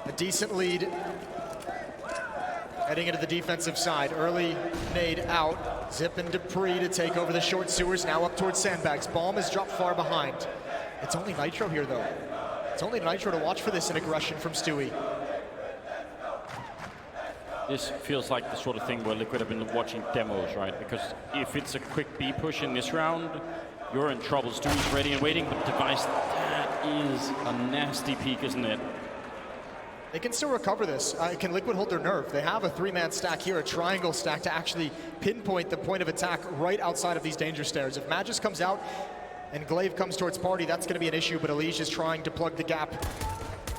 a decent lead. Heading into the defensive side, early nade out. Zip and Dupree to take over the short sewers, now up towards sandbags. Bomb is dropped far behind. It's only Nitro here though. It's only Nitro to watch for this in aggression from Stewie. This feels like the sort of thing where Liquid have been watching demos, right? Because if it's a quick B push in this round, you're in trouble. Stewie's ready and waiting, but Device, that is a nasty peek, isn't it? They can still recover this. Can Liquid hold their nerve? They have a 3-man stack here, a triangle stack to actually pinpoint the point of attack right outside of these danger stairs. If Magus comes out and Glaive comes towards Party, that's going to be an issue, but Elige is trying to plug the gap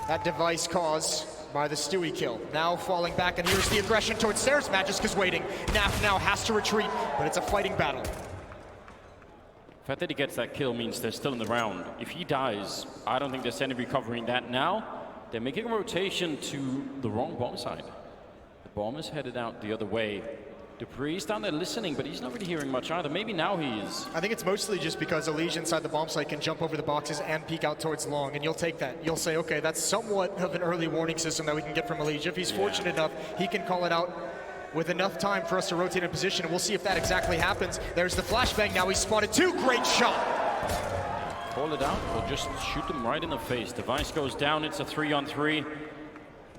that Device caused by the Stewie kill. Now falling back, and here's the aggression towards stairs. Magisk is waiting. Naf now has to retreat, but it's a fighting battle. The fact that he gets that kill means they're still in the round. If he dies, I don't think there's any recovering that now. They're making a rotation to the wrong bomb side. The bomb is headed out the other way. Dupree's down there listening, but he's not really hearing much either. Maybe now he is. I think it's mostly just because Elige inside the bomb site can jump over the boxes and peek out towards long, and you'll take that. You'll say, okay, that's somewhat of an early warning system that we can get from Elige. If he's fortunate enough, he can call it out with enough time for us to rotate in position, and we'll see if that exactly happens. There's the flashbang. Now he's spotted 2. Great shot. Call it out or just shoot them right in the face. Device goes down. It's a 3-on-3.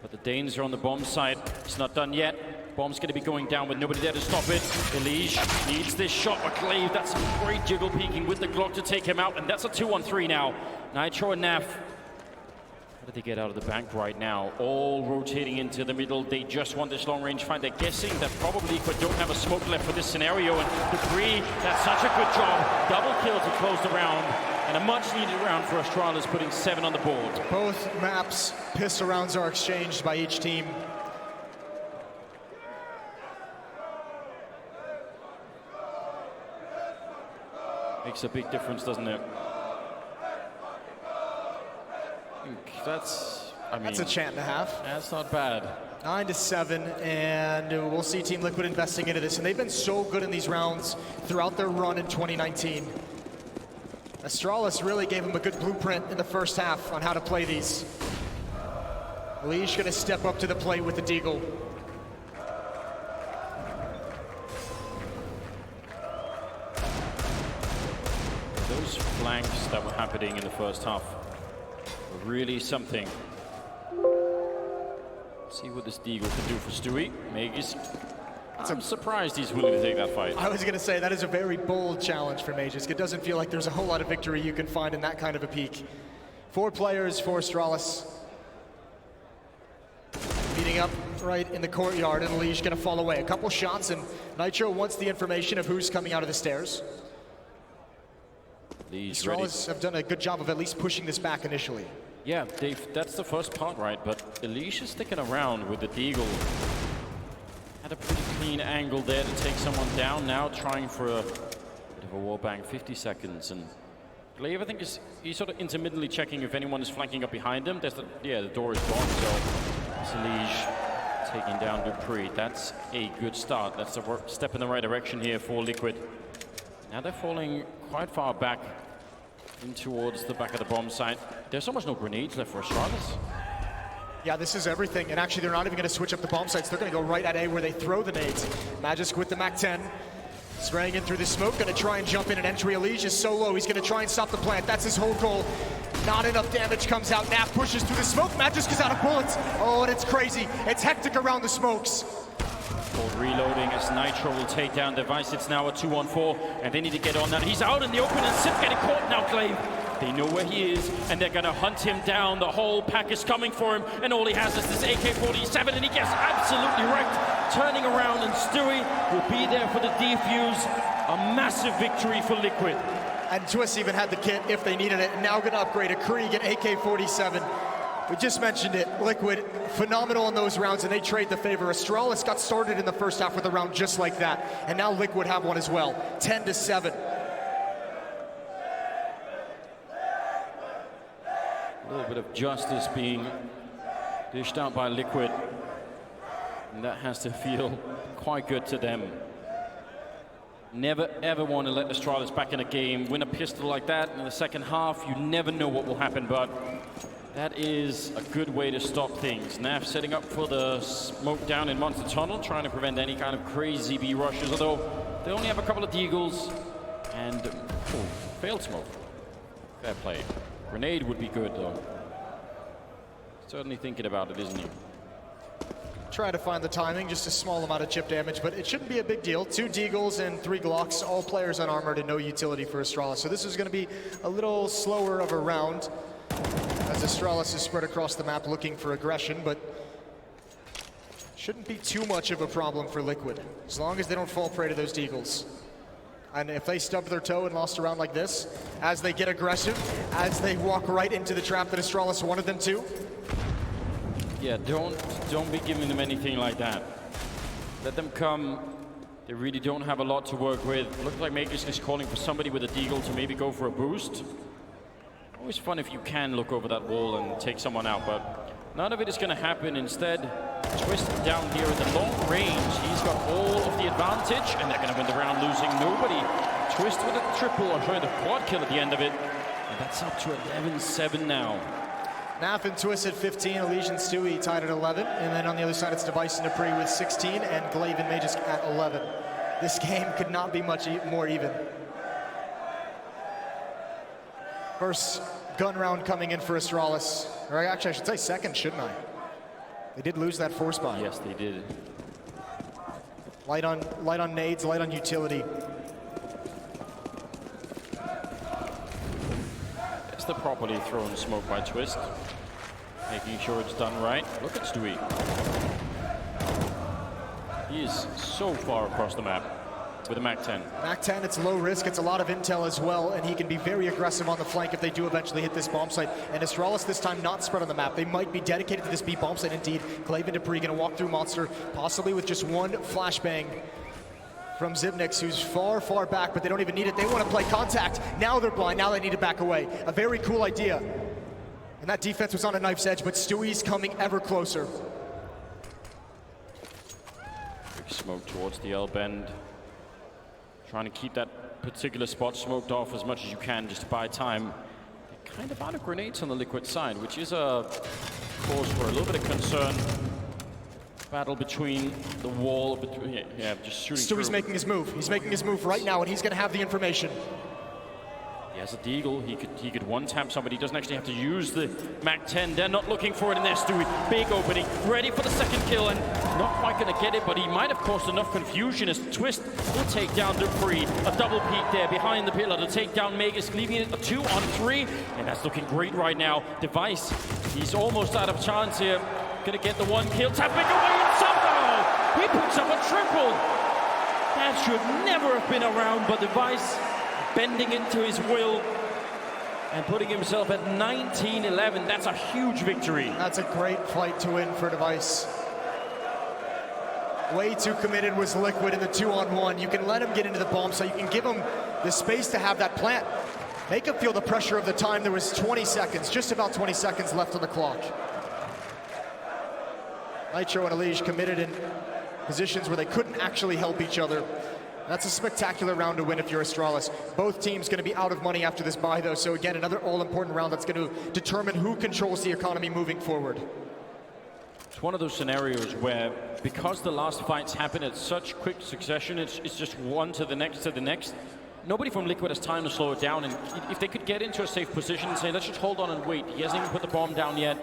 But the Danes are on the bomb side. It's not done yet. Bomb's going to be going down with nobody there to stop it. Elige needs this shot. McClave, that's some great jiggle peeking with the Glock to take him out. And that's a 2-on-3 now. Nitro and Naf. How did they get out of the bank right now? All rotating into the middle. They just want this long-range fight. They're guessing that probably Liquid don't have a smoke left for this scenario. And Dupree, that's such a good job. Double kill to close the round. And a much-needed round for Astralis, putting 7 on the board. Both maps, pistol rounds are exchanged by each team. Makes a big difference, doesn't it? That's a chant and a half. That's not bad. 9-7, and we'll see Team Liquid investing into this. And they've been so good in these rounds throughout their run in 2019. Astralis really gave them a good blueprint in the first half on how to play these. Elige gonna step up to the plate with the Deagle. Those flanks that were happening in the first half were really something. See what this Deagle can do for Stewie. Magus, I'm surprised he's willing to take that fight. I was going to say, that is a very bold challenge for Magisk. It doesn't feel like there's a whole lot of victory you can find in that kind of a peak. 4 players for Astralis. Meeting up right in the courtyard, and Elige going to fall away. A couple shots, and Nitro wants the information of who's coming out of the stairs. Astralis have done a good job of at least pushing this back initially. Yeah, that's the first part, right? But Elige is sticking around with the Deagle. Had a pretty clean angle there to take someone down. Now trying for a bit of a wallbang, 50 seconds. And Glaive, I think, he's sort of intermittently checking if anyone is flanking up behind him. The door is gone, so it's Elige taking down Dupree. That's a good start. That's a step in the right direction here for Liquid. Now they're falling quite far back in towards the back of the bomb site. There's almost no grenades left for Astralis. Yeah, this is everything, and actually they're not even going to switch up the bomb sites. They're going to go right at A where they throw the nades. Magisk with the MAC-10, spraying in through the smoke, going to try and jump in, and entry Elige is so low, he's going to try and stop the plant. That's his whole goal. Not enough damage comes out. Naf pushes through the smoke. Magisk is out of bullets. Oh, and it's crazy. It's hectic around the smokes. Reloading as Nitro will take down Device. It's now a 2-on-4, and they need to get on that. He's out in the open, and Sip getting caught now, Glaive. They know where he is, and they're going to hunt him down. The whole pack is coming for him, and all he has is this AK-47, and he gets absolutely wrecked. turning around, and Stewie will be there for the defuse. A massive victory for Liquid. And Twist even had the kit if they needed it. Now going to upgrade a Krieg and AK-47. We just mentioned it. Liquid, phenomenal in those rounds, and they trade the favor. Astralis got started in the first half with a round just like that, and now Liquid have one as well. 10-7. A little bit of justice being dished out by Liquid, and that has to feel quite good to them. Never ever want to let Astralis back in a game, win a pistol like that in the second half. You never know what will happen, but that is a good way to stop things. Naf setting up for the smoke down in Monster Tunnel, trying to prevent any kind of crazy B rushes, although they only have a couple of deagles and failed smoke. Fair play. Grenade would be good though. Certainly thinking about it, isn't he? Try to find the timing, just a small amount of chip damage, but it shouldn't be a big deal. 2 Deagles and 3 Glocks, all players unarmored and no utility for Astralis. So this is going to be a little slower of a round as Astralis is spread across the map looking for aggression, but shouldn't be too much of a problem for Liquid, as long as they don't fall prey to those Deagles. And if they stubbed their toe and lost a round like this, as they get aggressive, as they walk right into the trap that Astralis wanted them to, yeah, don't be giving them anything like that. Let them come. They really don't have a lot to work with. Looks like Magus is calling for somebody with a deagle to maybe go for a boost. Always fun if you can look over that wall and take someone out, but none of it is going to happen. Instead, Twist down here in the long range. He's got all of the advantage, and they're going to win the round losing nobody. Twist with a triple, or sorry, the quad kill at the end of it. And that's up to 11-7 now. Naf and Twist at 15, Elysian and Stewie tied at 11, and then on the other side it's Device and Dupree with 16, and Glaive and Magus at 11. This game could not be much more even. First gun round coming in for Astralis, or actually I should say second, shouldn't I? They did lose that force buy. Yes, they did. Light on nades, light on utility. It's the properly thrown smoke by Twist. Making sure it's done right. Look at Stewie. He is so far across the map with a MAC-10. MAC-10, it's low risk, it's a lot of intel as well, and he can be very aggressive on the flank if they do eventually hit this bomb site. And Astralis this time not spread on the map. They might be dedicated to this B bomb site indeed. Glaive and Dupree gonna walk through Monster, possibly with just one flashbang from Zibnix, who's far, far back, but they don't even need it. They want to play contact. Now they're blind, now they need to back away. A very cool idea. And that defense was on a knife's edge, but Stewie's coming ever closer. Big smoke towards the L bend. Trying to keep that particular spot smoked off as much as you can just to buy time. They're kind of out of grenades on the Liquid side, which is a cause for a little bit of concern. Battle between the wall, between, yeah, just shooting Stewie's through. making his move. He's making his move right now, and he's going to have the information. He has a deagle. He could one-tap somebody. He doesn't actually have to use the MAC-10. They're not looking for it in there, Stewie. Big opening, ready for the second kill, and not quite going to get it, but he might have caused enough confusion as Twist will take down Dupree. A double peek there behind the pillar to take down Magus, leaving it a 2-on-3, and that's looking great right now. Device, he's almost out of chance here. Gonna get the one kill, tapping away, and somehow he picks up a triple. That should never have been around, but Device bending into his will and putting himself at 19-11. That's a huge victory. That's a great fight to win for Device. Way too committed was Liquid in the 2-on-1. You can let him get into the bomb, so you can give him the space to have that plant. Make him feel the pressure of the time. There was 20 seconds, just about 20 seconds left on the clock. Nitro and Elige committed in positions where they couldn't actually help each other. That's a spectacular round to win if you're Astralis. Both teams going to be out of money after this bye, though, so again, another all-important round that's going to determine who controls the economy moving forward. It's one of those scenarios where, because the last fights happen at such quick succession, it's just one to the next, nobody from Liquid has time to slow it down, and if they could get into a safe position and say, let's just hold on and wait. He hasn't even put the bomb down yet.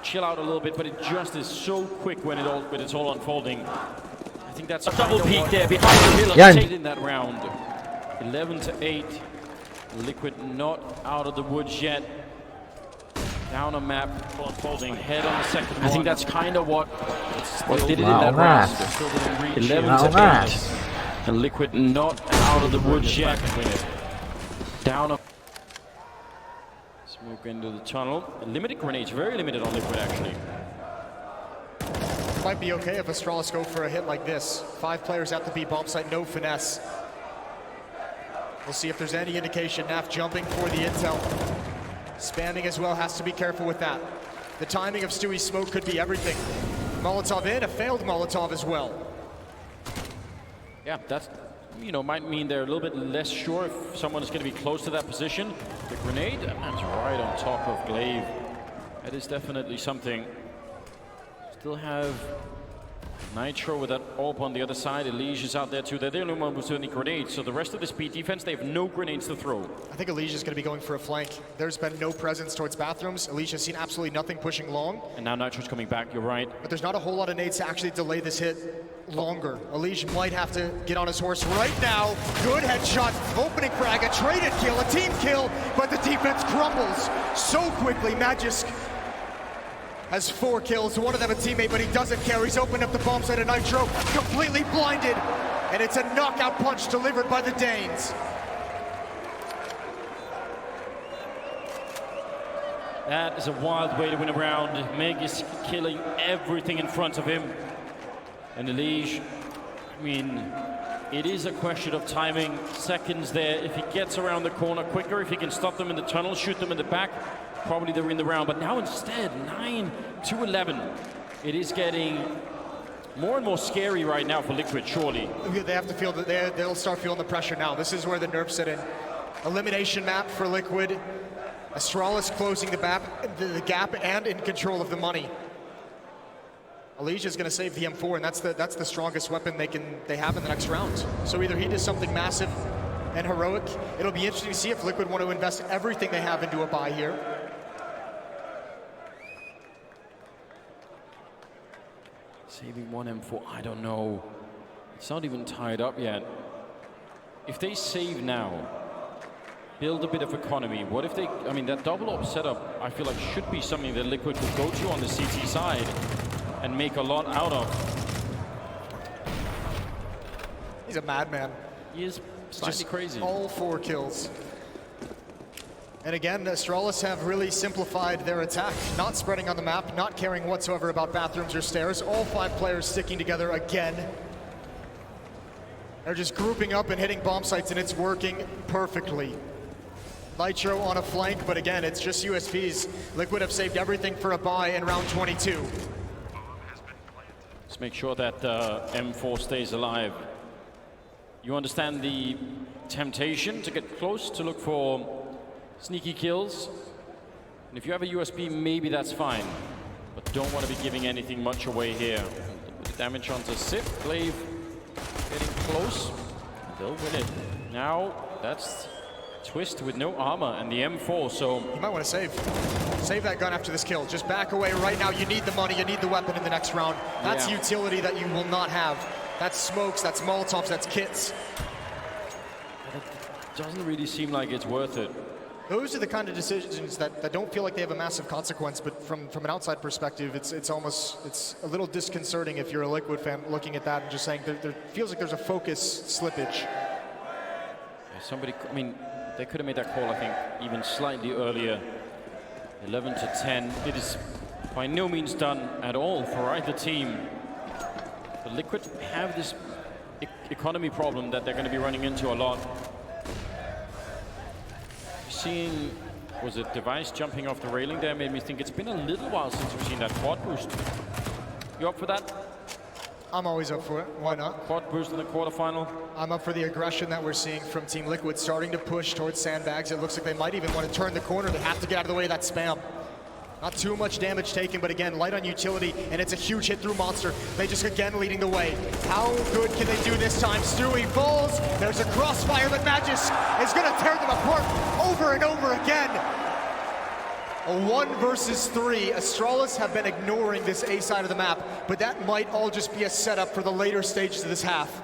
Chill out a little bit, but it just is so quick when it's all unfolding. I think that's a double peek there behind the pillar in that round. 11-8. Liquid not out of the woods yet. Down a map, closing head on the second one. I think that's kind of what did it in Wow, that round. They still didn't reach 11 to 10. And Liquid not out of the woods yet. Down a smoke into the tunnel. Limited grenades, very limited on Liquid actually. Might be okay if Astralis go for a hit like this. 5 players at the B bomb site, no finesse. We'll see if there's any indication. Naf jumping for the intel. Spamming as well, has to be careful with that. The timing of Stewie's smoke could be everything. Molotov in, a failed Molotov as well. Yeah, that's, you know, might mean they're a little bit less sure if someone is going to be close to that position. The grenade, and that's right on top of Glaive. That is definitely something. Still have Nitro with that AWP on the other side. Elige is out there too. They're the only one with any grenades. So the rest of the speed defense, they have no grenades to throw. I think Elige is going to be going for a flank. There's been no presence towards bathrooms. Elige has seen absolutely nothing pushing long. And now Nitro's coming back, you're right. But there's not a whole lot of nades to actually delay this hit longer. Elige might have to get on his horse right now. Good headshot, opening frag, a traded kill, a team kill, but the defense crumbles so quickly. Magisk has 4 kills, one of them a teammate, but he doesn't care. He's opened up the bomb site of Nitro, completely blinded, and it's a knockout punch delivered by the Danes. That is a wild way to win a round. Meg is killing everything in front of him. And Elige, I mean, it is a question of timing, seconds there. If he gets around the corner quicker, if he can stop them in the tunnel, shoot them in the back, probably they're in the round. But now instead, 9-11. It is getting more and more scary right now for Liquid, surely. They have to feel that they'll start feeling the pressure now. This is where the nerfs set in. Elimination map for Liquid. Astralis closing the gap and in control of the money. Elige is going to save the M4, and that's the strongest weapon they have in the next round. So either he does something massive and heroic. It'll be interesting to see if Liquid want to invest everything they have into a buy here. Saving one M4, I don't know. It's not even tied up yet. If they save now, build a bit of economy. What if they, I mean, that double op setup, I feel like should be something that Liquid could go to on the CT side and make a lot out of. He's a madman. He is slightly crazy. All 4 kills. And again, Astralis have really simplified their attack, not spreading on the map, not caring whatsoever about bathrooms or stairs. All 5 players sticking together again. They're just grouping up and hitting bomb sites, and it's working perfectly. Nitro on a flank, but again, it's just USPs. Liquid have saved everything for a buy in round 22. Let's make sure that M4 stays alive. You understand the temptation to get close, to look for sneaky kills. And if you have a USP, maybe that's fine. But don't want to be giving anything much away here. The damage onto Sip. Glaive getting close. They'll win it. Now, that's Twist with no armor and the M4, so... You might want to save. Save that gun after this kill. Just back away right now. You need the money, you need the weapon in the next round. That's utility that you will not have. That's smokes, that's Molotovs, that's kits. It doesn't really seem like it's worth it. Those are the kind of decisions that don't feel like they have a massive consequence, but from an outside perspective, it's a little disconcerting if you're a Liquid fan looking at that and just saying there feels like there's a focus slippage. Somebody, I mean, they could have made that call, I think, even slightly earlier. 11 to 10. It is by no means done at all for either team. The Liquid have this economy problem that they're going to be running into a lot. Seeing, was it Device jumping off the railing there made me think it's been a little while since we've seen that quad boost. You up for that? I'm always up for it. Why not? Quad boost in the quarterfinal. I'm up for the aggression that we're seeing from Team Liquid, starting to push towards sandbags. It looks like they might even want to turn the corner. They have to get out of the way of that spam. Not too much damage taken, but again, light on utility, and it's a huge hit through Monster. They just again leading the way. How good can they do this time? Stewie falls. There's a crossfire, but Magisk is going to tear them apart over and over again. A 1 versus 3. Astralis have been ignoring this A side of the map, but that might all just be a setup for the later stages of this half.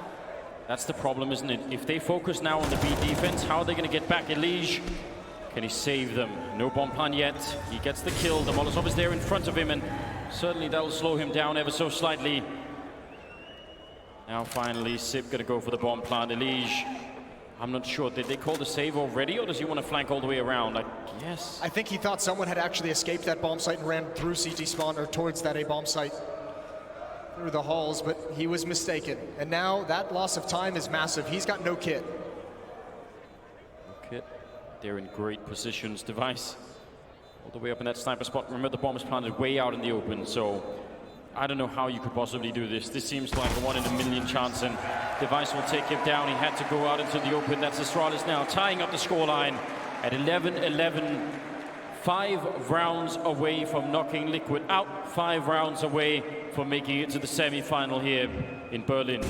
That's the problem, isn't it? If they focus now on the B defense, how are they going to get back? Elige Can he save them? No bomb plan yet. He gets the kill. The Molotov is there in front of him, and certainly that'll slow him down ever so slightly. Now finally, Sip gonna go for the bomb plant. Elige, I'm not sure. Did they call the save already, or does he want to flank all the way around? I guess. I think he thought someone had actually escaped that bomb site and ran through CT spawn or towards that A bomb site through the halls, but he was mistaken. And now that loss of time is massive. He's got no kit. No kit. They're in great positions. Device all the way up in that sniper spot. Remember, the bomb is planted way out in the open, so I don't know how you could possibly do this. This seems like a 1 in a million chance, and Device will take him down. He had to go out into the open. That's Astralis now tying up the scoreline at 11-11. 5 rounds away from knocking Liquid out. 5 rounds away from making it to the semi-final here in Berlin.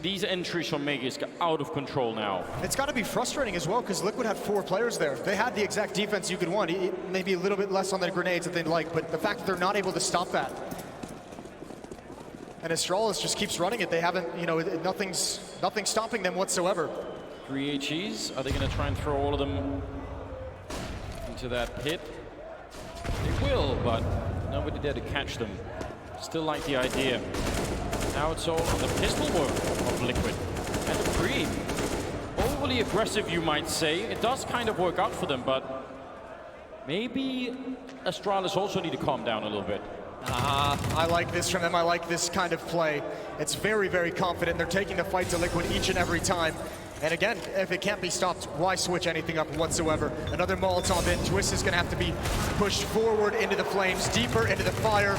These entries from Magus are out of control now. It's got to be frustrating as well, because Liquid had 4 players there. They had the exact defense you could want. Maybe a little bit less on the grenades that they'd like, but the fact that they're not able to stop that. And Astralis just keeps running it. They haven't, you know, nothing's stopping them whatsoever. 3 HEs. Are they going to try and throw all of them into that pit? They will, but nobody there to catch them. Still like the idea. Now it's all on the pistol work of Liquid. And the Cream. Overly aggressive, you might say. It does kind of work out for them, but maybe Astralis also need to calm down a little bit. I like this from them. I like this kind of play. It's very, very confident. They're taking the fight to Liquid each and every time. And again, if it can't be stopped, why switch anything up whatsoever? Another Molotov in. Twist is going to have to be pushed forward into the flames, deeper into the fire.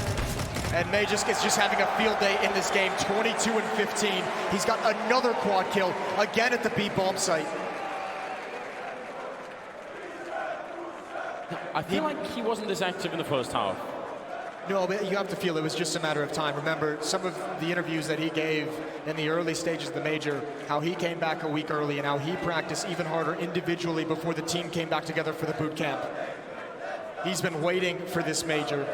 And Magus is just having a field day in this game, 22-15. He's got another quad kill, again at the B bomb site. I feel like he wasn't as active in the first half. No, but you have to feel it was just a matter of time. Remember, some of the interviews that he gave in the early stages of the major, how he came back a week early and how he practiced even harder individually before the team came back together for the boot camp. He's been waiting for this major.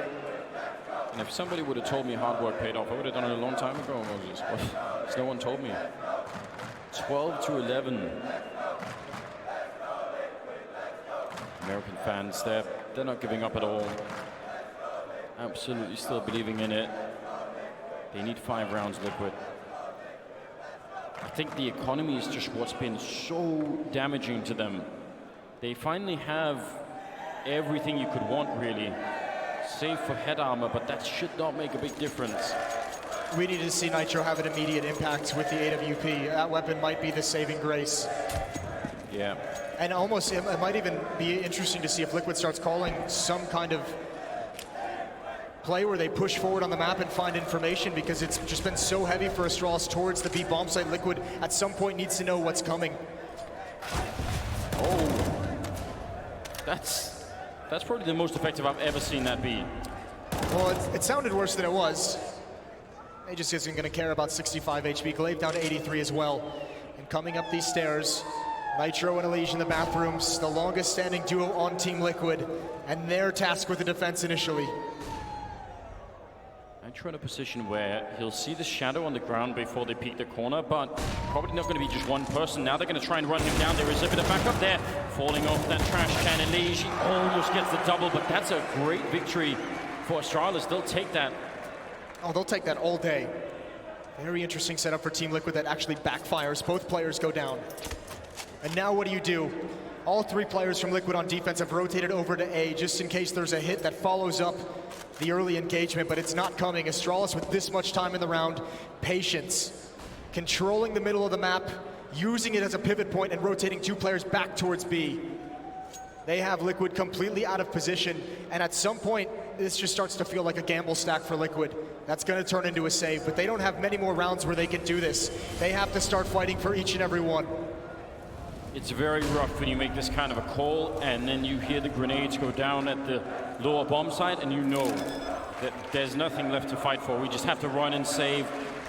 And if somebody would have told me hard work paid off, I would have done it a long time ago, Moses. But no one told me. 12-11. American fans, they're not giving up at all. Absolutely still believing in it. They need 5 rounds, Liquid. I think the economy is just what's been so damaging to them. They finally have everything you could want, really. Save for head armor, but that should not make a big difference. We need to see Nitro have an immediate impact with the AWP. That weapon might be the saving grace. Yeah. And almost, it might even be interesting to see if Liquid starts calling some kind of play where they push forward on the map and find information, because it's just been so heavy for Astralis towards the B bomb site. Liquid at some point needs to know what's coming. Oh, that's probably the most effective I've ever seen that be. Well, it sounded worse than it was. They just isn't going to care about 65 HP. Glaive down to 83 as well. And coming up these stairs, Nitro and Elige in the bathrooms, the longest standing duo on Team Liquid, and their task with the defense initially. Nitro in a position where he'll see the shadow on the ground before they peek the corner, but probably not going to be just one person. Now they're going to try and run him down. There is a bit of backup there. Falling off that trash can, and Elige almost gets the double, but that's a great victory for Astralis. They'll take that. Oh, they'll take that all day. Very interesting setup for Team Liquid that actually backfires. Both players go down. And now what do? All 3 players from Liquid on defense have rotated over to A just in case there's a hit that follows up the early engagement, but it's not coming. Astralis with this much time in the round, patience, controlling the middle of the map, using it as a pivot point and rotating 2 players back towards B. They have Liquid completely out of position, and at some point, this just starts to feel like a gamble stack for Liquid. That's going to turn into a save, but they don't have many more rounds where they can do this. They have to start fighting for each and every one. It's very rough when you make this kind of a call and then you hear the grenades go down at the lower bomb site and you know that there's nothing left to fight for. We just have to run and save.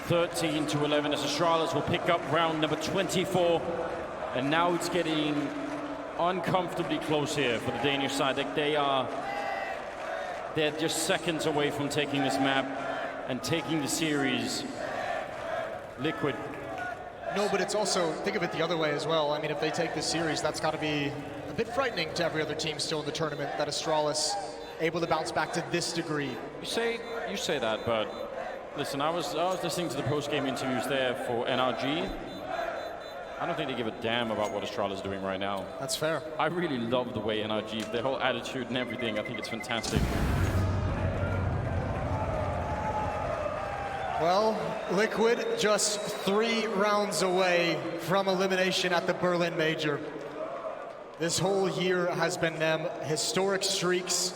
13-11 as Astralis will pick up round number 24. And now it's getting uncomfortably close here for the Danish side. They're just seconds away from taking this map and taking the series. Liquid. No, but it's also, think of it the other way as well. I mean, if they take this series, that's got to be a bit frightening to every other team still in the tournament, that Astralis able to bounce back to this degree. You say that, but listen, I was listening to the post-game interviews there for NRG. I don't think they give a damn about what Astralis is doing right now. That's fair. I really love the way NRG, their whole attitude and everything. I think it's fantastic. Well, Liquid just 3 rounds away from elimination at the Berlin Major. This whole year has been them historic streaks.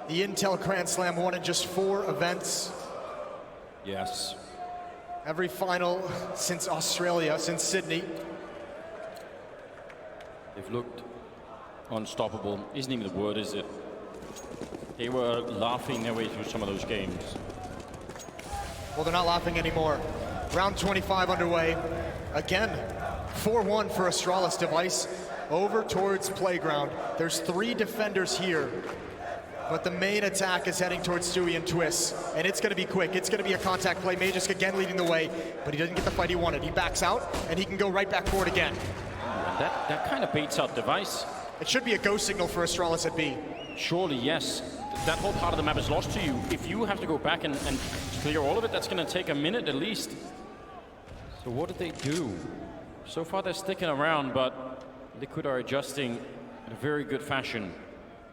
The Intel Grand Slam won in just 4 events. Yes. Every final since Australia, since Sydney. They've looked unstoppable. Isn't even the word, is it? They were laughing their way through some of those games. Well, they're not laughing anymore. Round 25 underway. Again, 4-1 for Astralis. Device over towards Playground. There's 3 defenders here, but the main attack is heading towards Stewie and Twist, and it's going to be quick. It's going to be a contact play. Magisk again leading the way, but he doesn't get the fight he wanted. He backs out, and he can go right back forward again. That kind of baits out Device. It should be a go signal for Astralis at B. Surely, yes. That whole part of the map is lost to you. If you have to go back and clear all of it, that's going to take a minute at least. So what did they do? So far they're sticking around, but Liquid are adjusting in a very good fashion.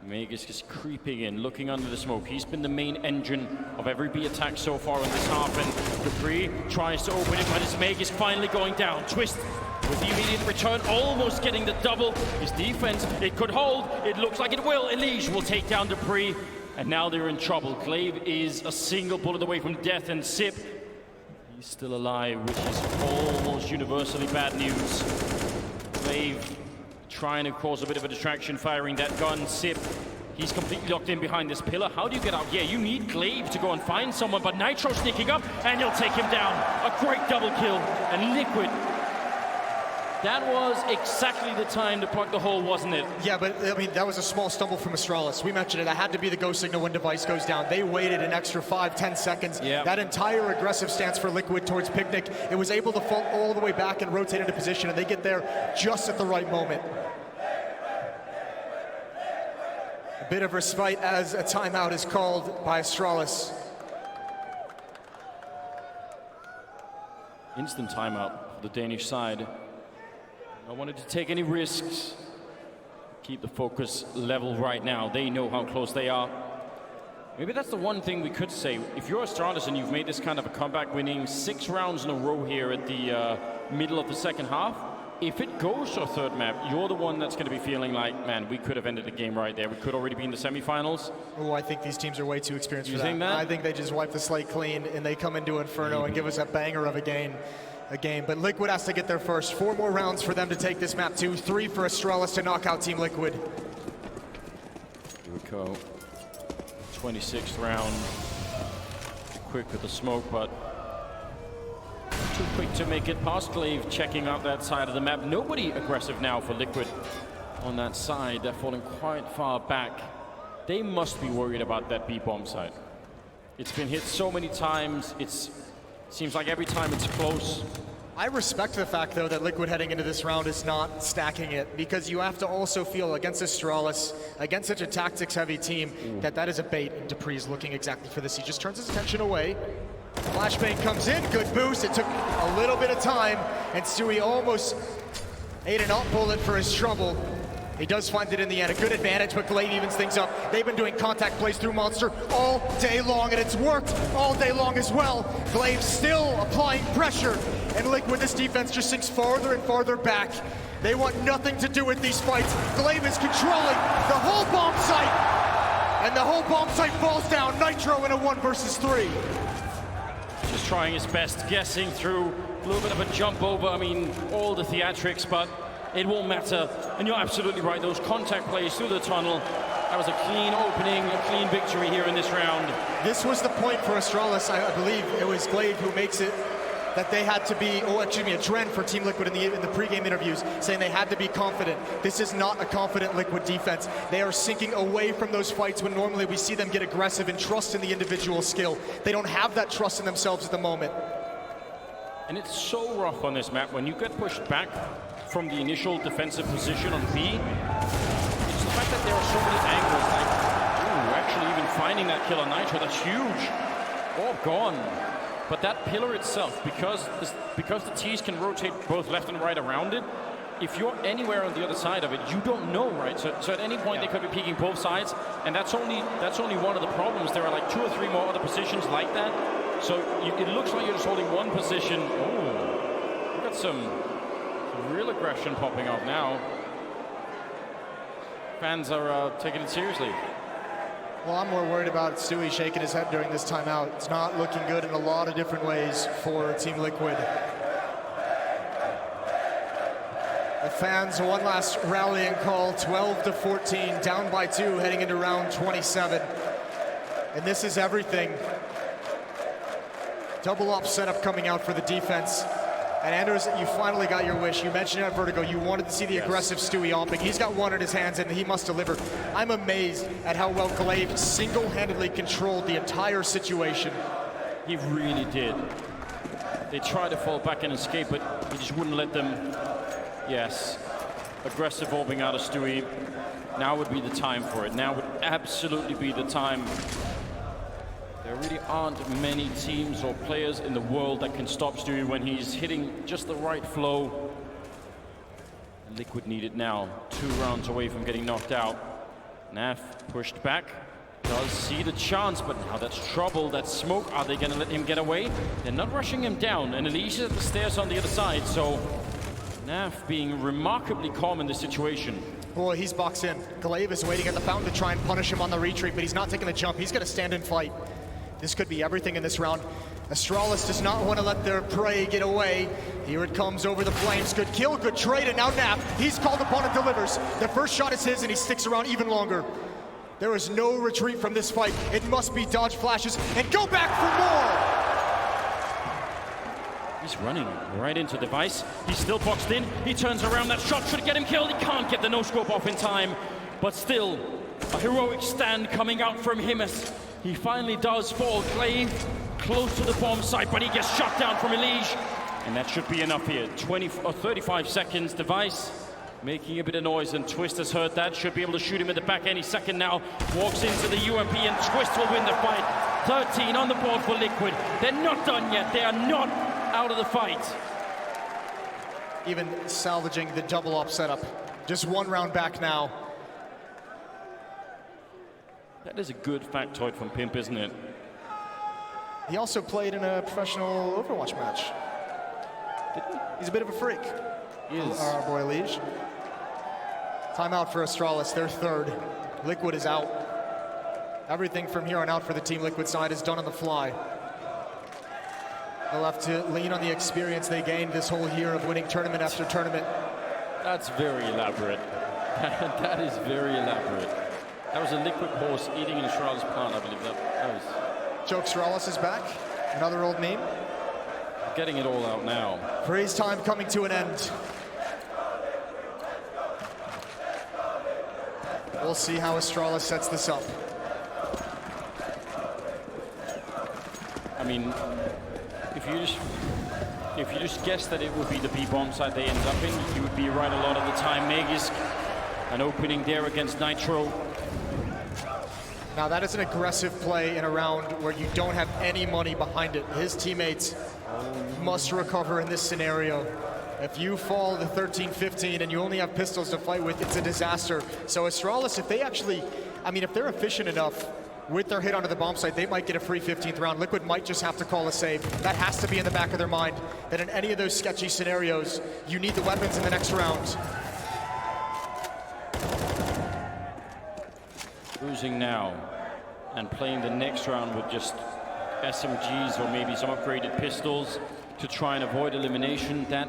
Magisk is creeping in, looking under the smoke. He's been the main engine of every B attack so far in this half, and Dupree tries to open it, but it's Magisk finally going down. Twist with the immediate return, almost getting the double. His defense, it could hold. It looks like it will. Elige will take down Dupree, and now they're in trouble. Glaive is a single bullet away from death, and Sip, he's still alive, which is almost universally bad news. Glaive trying to cause a bit of a distraction, firing that gun. Sip, he's completely locked in behind this pillar. How do you get out? Yeah, you need Glaive to go and find someone, but Nitro sneaking up, and he'll take him down. A great double kill, and Liquid. That was exactly the time to plug the hole, wasn't it? Yeah, but I mean, that was a small stumble from Astralis. We mentioned it. That had to be the go signal when Device goes down. They waited an extra 5-10 seconds. Yep. That entire aggressive stance for Liquid towards Picnic, it was able to fall all the way back and rotate into position, and they get there just at the right moment. A bit of respite as a timeout is called by Astralis. Instant timeout for the Danish side. I wanted to take any risks. Keep the focus level right now. They know how close they are. Maybe that's the one thing we could say. If you're Astralis and you've made this kind of a comeback, winning 6 rounds in a row here at the middle of the second half, if it goes to a third map, you're the one that's going to be feeling like, man, we could have ended the game right there. We could already be in the semifinals. Oh, I think these teams are way too experienced for You think that? I think they just wipe the slate clean and they come into Inferno and give us a banger of a game. But Liquid has to get there first. 4 more rounds for them to take this map too. 3 for Astralis to knock out Team Liquid. Here we go. 26th round. Quick with the smoke, but too quick to make it past Glaive, checking out that side of the map. Nobody aggressive now for Liquid on that side. They're falling quite far back. They must be worried about that B-bomb side. It's been hit so many times. Seems like every time it's close. I respect the fact, though, that Liquid heading into this round is not stacking it, because you have to also feel against Astralis, against such a tactics-heavy team, that is a bait, and Dupree's looking exactly for this. He just turns his attention away. Flashbang comes in, good boost. It took a little bit of time, and Stewie almost ate an up bullet for his trouble. He does find it in the end. A good advantage, but Glaive evens things up. They've been doing contact plays through Monster all day long, and it's worked all day long as well. Glaive still applying pressure, and Liquid, this defense just sinks farther and farther back. They want nothing to do with these fights. Glaive is controlling the whole bomb site, and the whole bomb site falls down. Nitro in a 1 versus 3. Just trying his best, guessing through a little bit of a jump over. I mean, all the theatrics, but it won't matter. And you're absolutely right, those contact plays through the tunnel, that was a clean opening, a clean victory here in this round. This was the point for Astralis. I believe it was Glaive who makes it that they had to be, a trend for Team Liquid in the pregame interviews, saying they had to be confident. This is not a confident Liquid defense. They are sinking away from those fights when normally we see them get aggressive and trust in the individual skill. They don't have that trust in themselves at the moment. And it's so rough on this map when you get pushed back from the initial defensive position on B. It's the fact that there are so many angles, like, ooh, actually even finding that kill on Nitro, that's huge. All gone. But that pillar itself, because the T's can rotate both left and right around it, if you're anywhere on the other side of it, you don't know, right? So at any point they could be peeking both sides, and that's only one of the problems. There are like 2 or 3 more other positions like that. So it looks like you're just holding one position. Oh, we've got some real aggression popping up now. Fans are taking it seriously. Well, I'm more worried about Stewie shaking his head during this timeout. It's not looking good in a lot of different ways for Team Liquid. The fans, one last rallying call, 12-14, down by 2, heading into round 27. And this is everything. Double up setup coming out for the defense. And Anders, you finally got your wish. You mentioned it at Vertigo. You wanted to see the aggressive Stewie omping. He's got one in his hands, and he must deliver. I'm amazed at how well Glaive single-handedly controlled the entire situation. He really did. They tried to fall back and escape, but he just wouldn't let them. Yes, aggressive orbing out of Stewie. Now would be the time for it. Now would absolutely be the time. There really aren't many teams or players in the world that can stop Stewie when he's hitting just the right flow. Liquid need it now. 2 rounds away from getting knocked out. Naf pushed back. Does see the chance, but now that's trouble. That's smoke. Are they going to let him get away? They're not rushing him down. And Elise is at the stairs on the other side, so Naf being remarkably calm in this situation. Boy, he's boxed in. Glaive is waiting at the fountain to try and punish him on the retreat, but he's not taking the jump. He's going to stand and fight. This could be everything in this round. Astralis does not want to let their prey get away. Here it comes over the flames. Good kill, good trade, and now Naf. He's called upon and delivers. The first shot is his, and he sticks around even longer. There is no retreat from this fight. It must be dodge flashes and go back for more! He's running right into Device. He's still boxed in. He turns around. That shot should get him killed. He can't get the no-scope off in time. But still, a heroic stand coming out from him as he finally does fall. Glaive close to the bomb site, but he gets shot down from Elige. And that should be enough here. 35 seconds. Device making a bit of noise, and Twist has heard that. Should be able to shoot him in the back any second now. Walks into the UMP, and Twist will win the fight. 13 on the board for Liquid. They're not done yet. They are not out of the fight. Even salvaging the double up setup. Just 1 round back now. That is a good factoid from Pimp, isn't it? He also played in a professional Overwatch match. He's a bit of a freak. He is. Our boy Liege. Timeout for Astralis, their 3rd. Liquid is out. Everything from here on out for the Team Liquid side is done on the fly. They'll have to lean on the experience they gained this whole year of winning tournament after tournament. That's very elaborate. That is very elaborate. That was a liquid horse eating an Astralis plant, I believe. That was... Joke Astralis is back. Another old meme. Getting it all out now. Freeze time coming to an end. We'll see how Astralis sets this up. I mean, if you just guessed that it would be the B bomb side they ended up in, you would be right a lot of the time. Magisk, an opening there against Nitro. Now that is an aggressive play in a round where you don't have any money behind it. His teammates must recover in this scenario. If you fall to 13-15 and you only have pistols to fight with, it's a disaster. So Astralis, if they actually, if they're efficient enough with their hit onto the bomb site, they might get a free 15th round. Liquid might just have to call a save. That has to be in the back of their mind, that in any of those sketchy scenarios, you need the weapons in the next round. Losing now and playing the next round with just SMGs or maybe some upgraded pistols to try and avoid elimination, that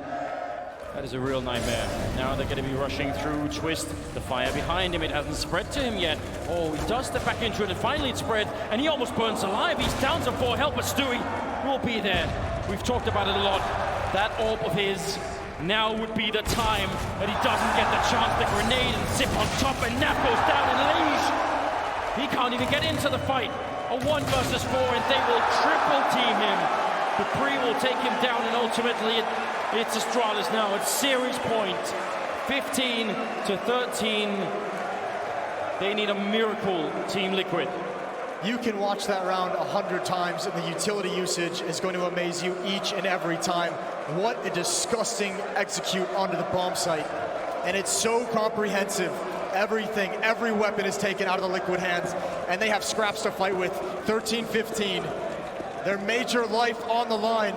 is a real nightmare. Now they're going to be rushing through. Twist, the fire behind him, it hasn't spread to him yet. Oh, he does step back into it, and finally it spread, and he almost burns alive. He's down to 4 health, but Stewie will be there. We've talked about it a lot. That orb of his, now would be the time that he doesn't get the chance. The grenade and zip on top, and Naf goes down, and Liege, he can't even get into the fight. A 1 versus 4, and they will triple team him. Dupree will take him down, and ultimately it's Astralis now. It's series point, 15 to 13. They need a miracle, Team Liquid. You can watch that round 100 times, and the utility usage is going to amaze you each and every time. What a disgusting execute onto the bomb site. And it's so comprehensive. Everything, every weapon is taken out of the Liquid hands, and they have scraps to fight with. 13-15. Their major life on the line.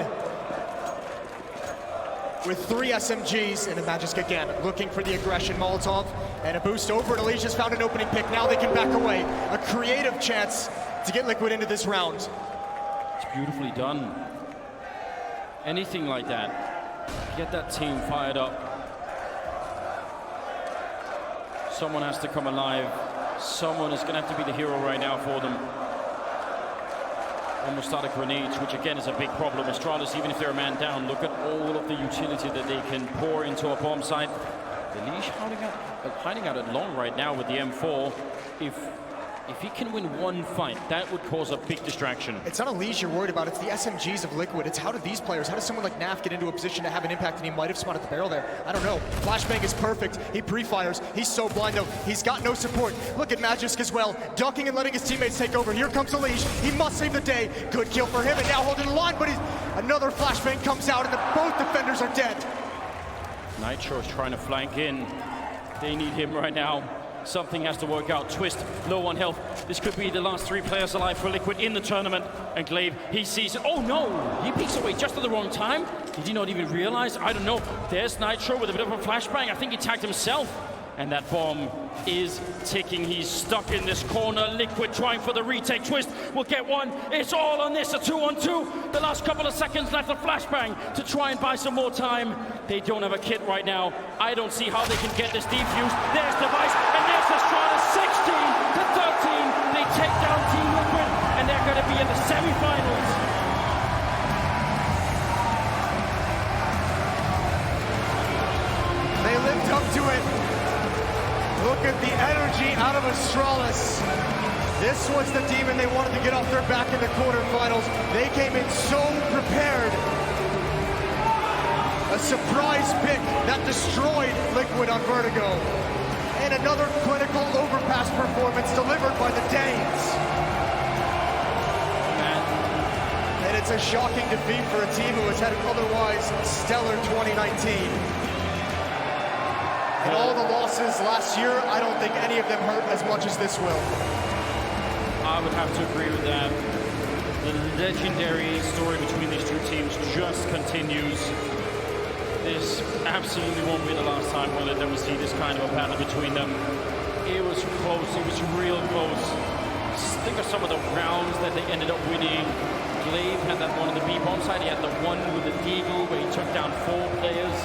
With 3 SMGs, and the Magisk again looking for the aggression. Molotov and a boost over, and Elige has found an opening pick. Now they can back away. A creative chance to get Liquid into this round. It's beautifully done. Anything like that, get that team fired up. Someone has to come alive. Someone is going to have to be the hero right now for them. Almost started grenades, which again is a big problem. Astralis, even if they're a man down, look at all of the utility that they can pour into a bomb site. Elige hiding out at long right now with the M4. If he can win one fight, that would cause a big distraction. It's not Elige you're worried about, it's the SMGs of Liquid. It's how do these players, how does someone like Naf get into a position to have an impact, and he might have spotted the barrel there? I don't know. Flashbang is perfect. He pre-fires. He's so blind though. He's got no support. Look at Magisk as well, ducking and letting his teammates take over. Here comes Elige. He must save the day. Good kill for him, and now holding the line, but another flashbang comes out, and both defenders are dead. Nitro's trying to flank in. They need him right now. Something has to work out. Twist, low on health. This could be the last 3 players alive for Liquid in the tournament. And Glaive, he sees it. Oh no! He peeks away just at the wrong time. Did he not even realize? I don't know. There's Nitro with a bit of a flashbang. I think he tagged himself. And that bomb is ticking. He's stuck in this corner. Liquid trying for the retake. Twist will get one. It's all on this. A 2-on-2. The last couple of seconds left. A flashbang to try and buy some more time. They don't have a kit right now. I don't see how they can get this defused. There's Device, and there's Astralis. 16 to 13. They take down Team Liquid, and they're going to be in the semifinals. They lived up to it. Look at the energy out of Astralis. This was the demon they wanted to get off their back in the quarterfinals. They came in so prepared. A surprise pick that destroyed Liquid on Vertigo. And another clinical overpass performance delivered by the Danes. And it's a shocking defeat for a team who has had an otherwise stellar 2019. And all the losses last year, I don't think any of them hurt as much as this will. I would have to agree with that. The legendary story between these two teams just continues. This absolutely won't be the last time that we see this kind of a battle between them. It was close, it was real close. Think of some of the rounds that they ended up winning. Glaive had that one on the B-bomb side. He had the one with the Deagle where he took down 4 players.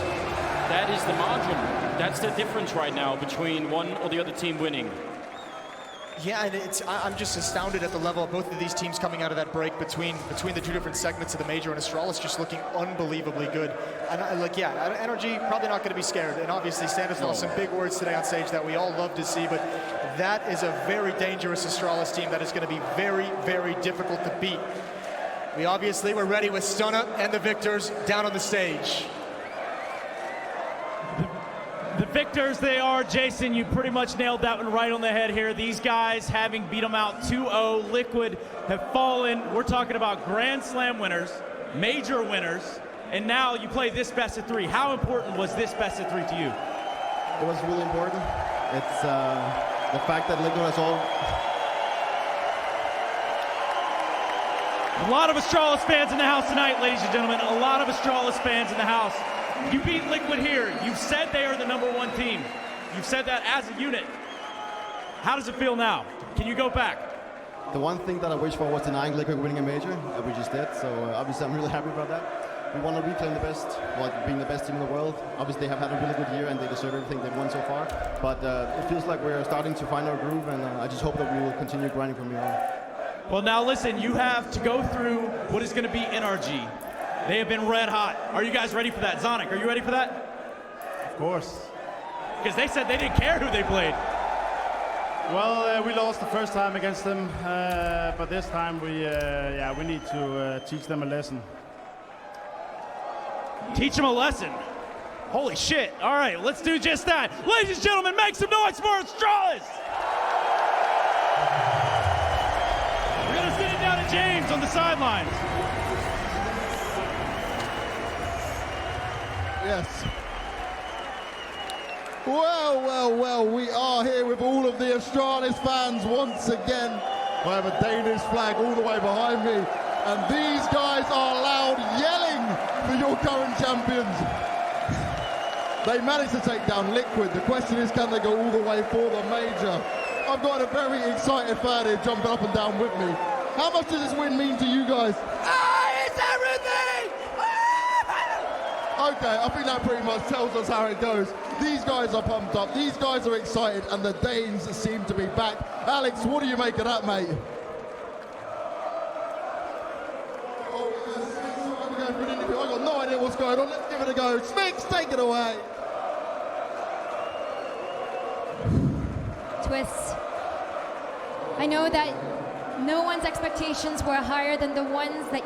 That is the margin. That's the difference right now between one or the other team winning. Yeah, and I'm just astounded at the level of both of these teams coming out of that break between the 2 different segments of the major, and Astralis just looking unbelievably good. And Energy probably not going to be scared. And obviously Stanislaus, some big words today on stage that we all love to see, but that is a very dangerous Astralis team that is going to be very, very difficult to beat. We obviously were ready with Stunna and the victors down on the stage. The victors they are. Jason, you pretty much nailed that one right on the head here. These guys, having beat them out 2-0, Liquid have fallen. We're talking about Grand Slam winners, major winners, and now you play this best of 3. How important was this best of 3 to you? It was really important. It's the fact that Liquid has all... A lot of Astralis fans in the house tonight, ladies and gentlemen. A lot of Astralis fans in the house. You beat Liquid here. You've said they are the #1 team. You've said that as a unit. How does it feel now? Can you go back? The one thing that I wish for was denying Liquid winning a major. We just did, so obviously I'm really happy about that. We want to reclaim the best, being the best team in the world. Obviously they have had a really good year and they deserve everything they've won so far. But it feels like we're starting to find our groove, and I just hope that we will continue grinding from here on. Well, now listen, you have to go through what is going to be NRG. They have been red hot. Are you guys ready for that? Zonic, are you ready for that? Of course. Because they said they didn't care who they played. Well, we lost the first time against them, but this time we need to teach them a lesson. Teach him a lesson. Holy shit. All right, let's do just that. Ladies and gentlemen, make some noise for Astralis. We're going to send it down to James on the sidelines. Yes. Well, we are here with all of the Astralis fans once again. I have a Danish flag all the way behind me, and these guys are loud yelling for your current champions. They managed to take down Liquid. The question is, can they go all the way for the major? I've got a very excited fan here jumping up and down with me. How much does this win mean to you guys? It's everything! Okay, I think that pretty much tells us how it goes. These guys are pumped up, these guys are excited, and the Danes seem to be back. Alex, what do you make of that, mate? I got no idea what's going on. Let's give it a go. Smix, take it away. Twist. I know that no one's expectations were higher than the ones that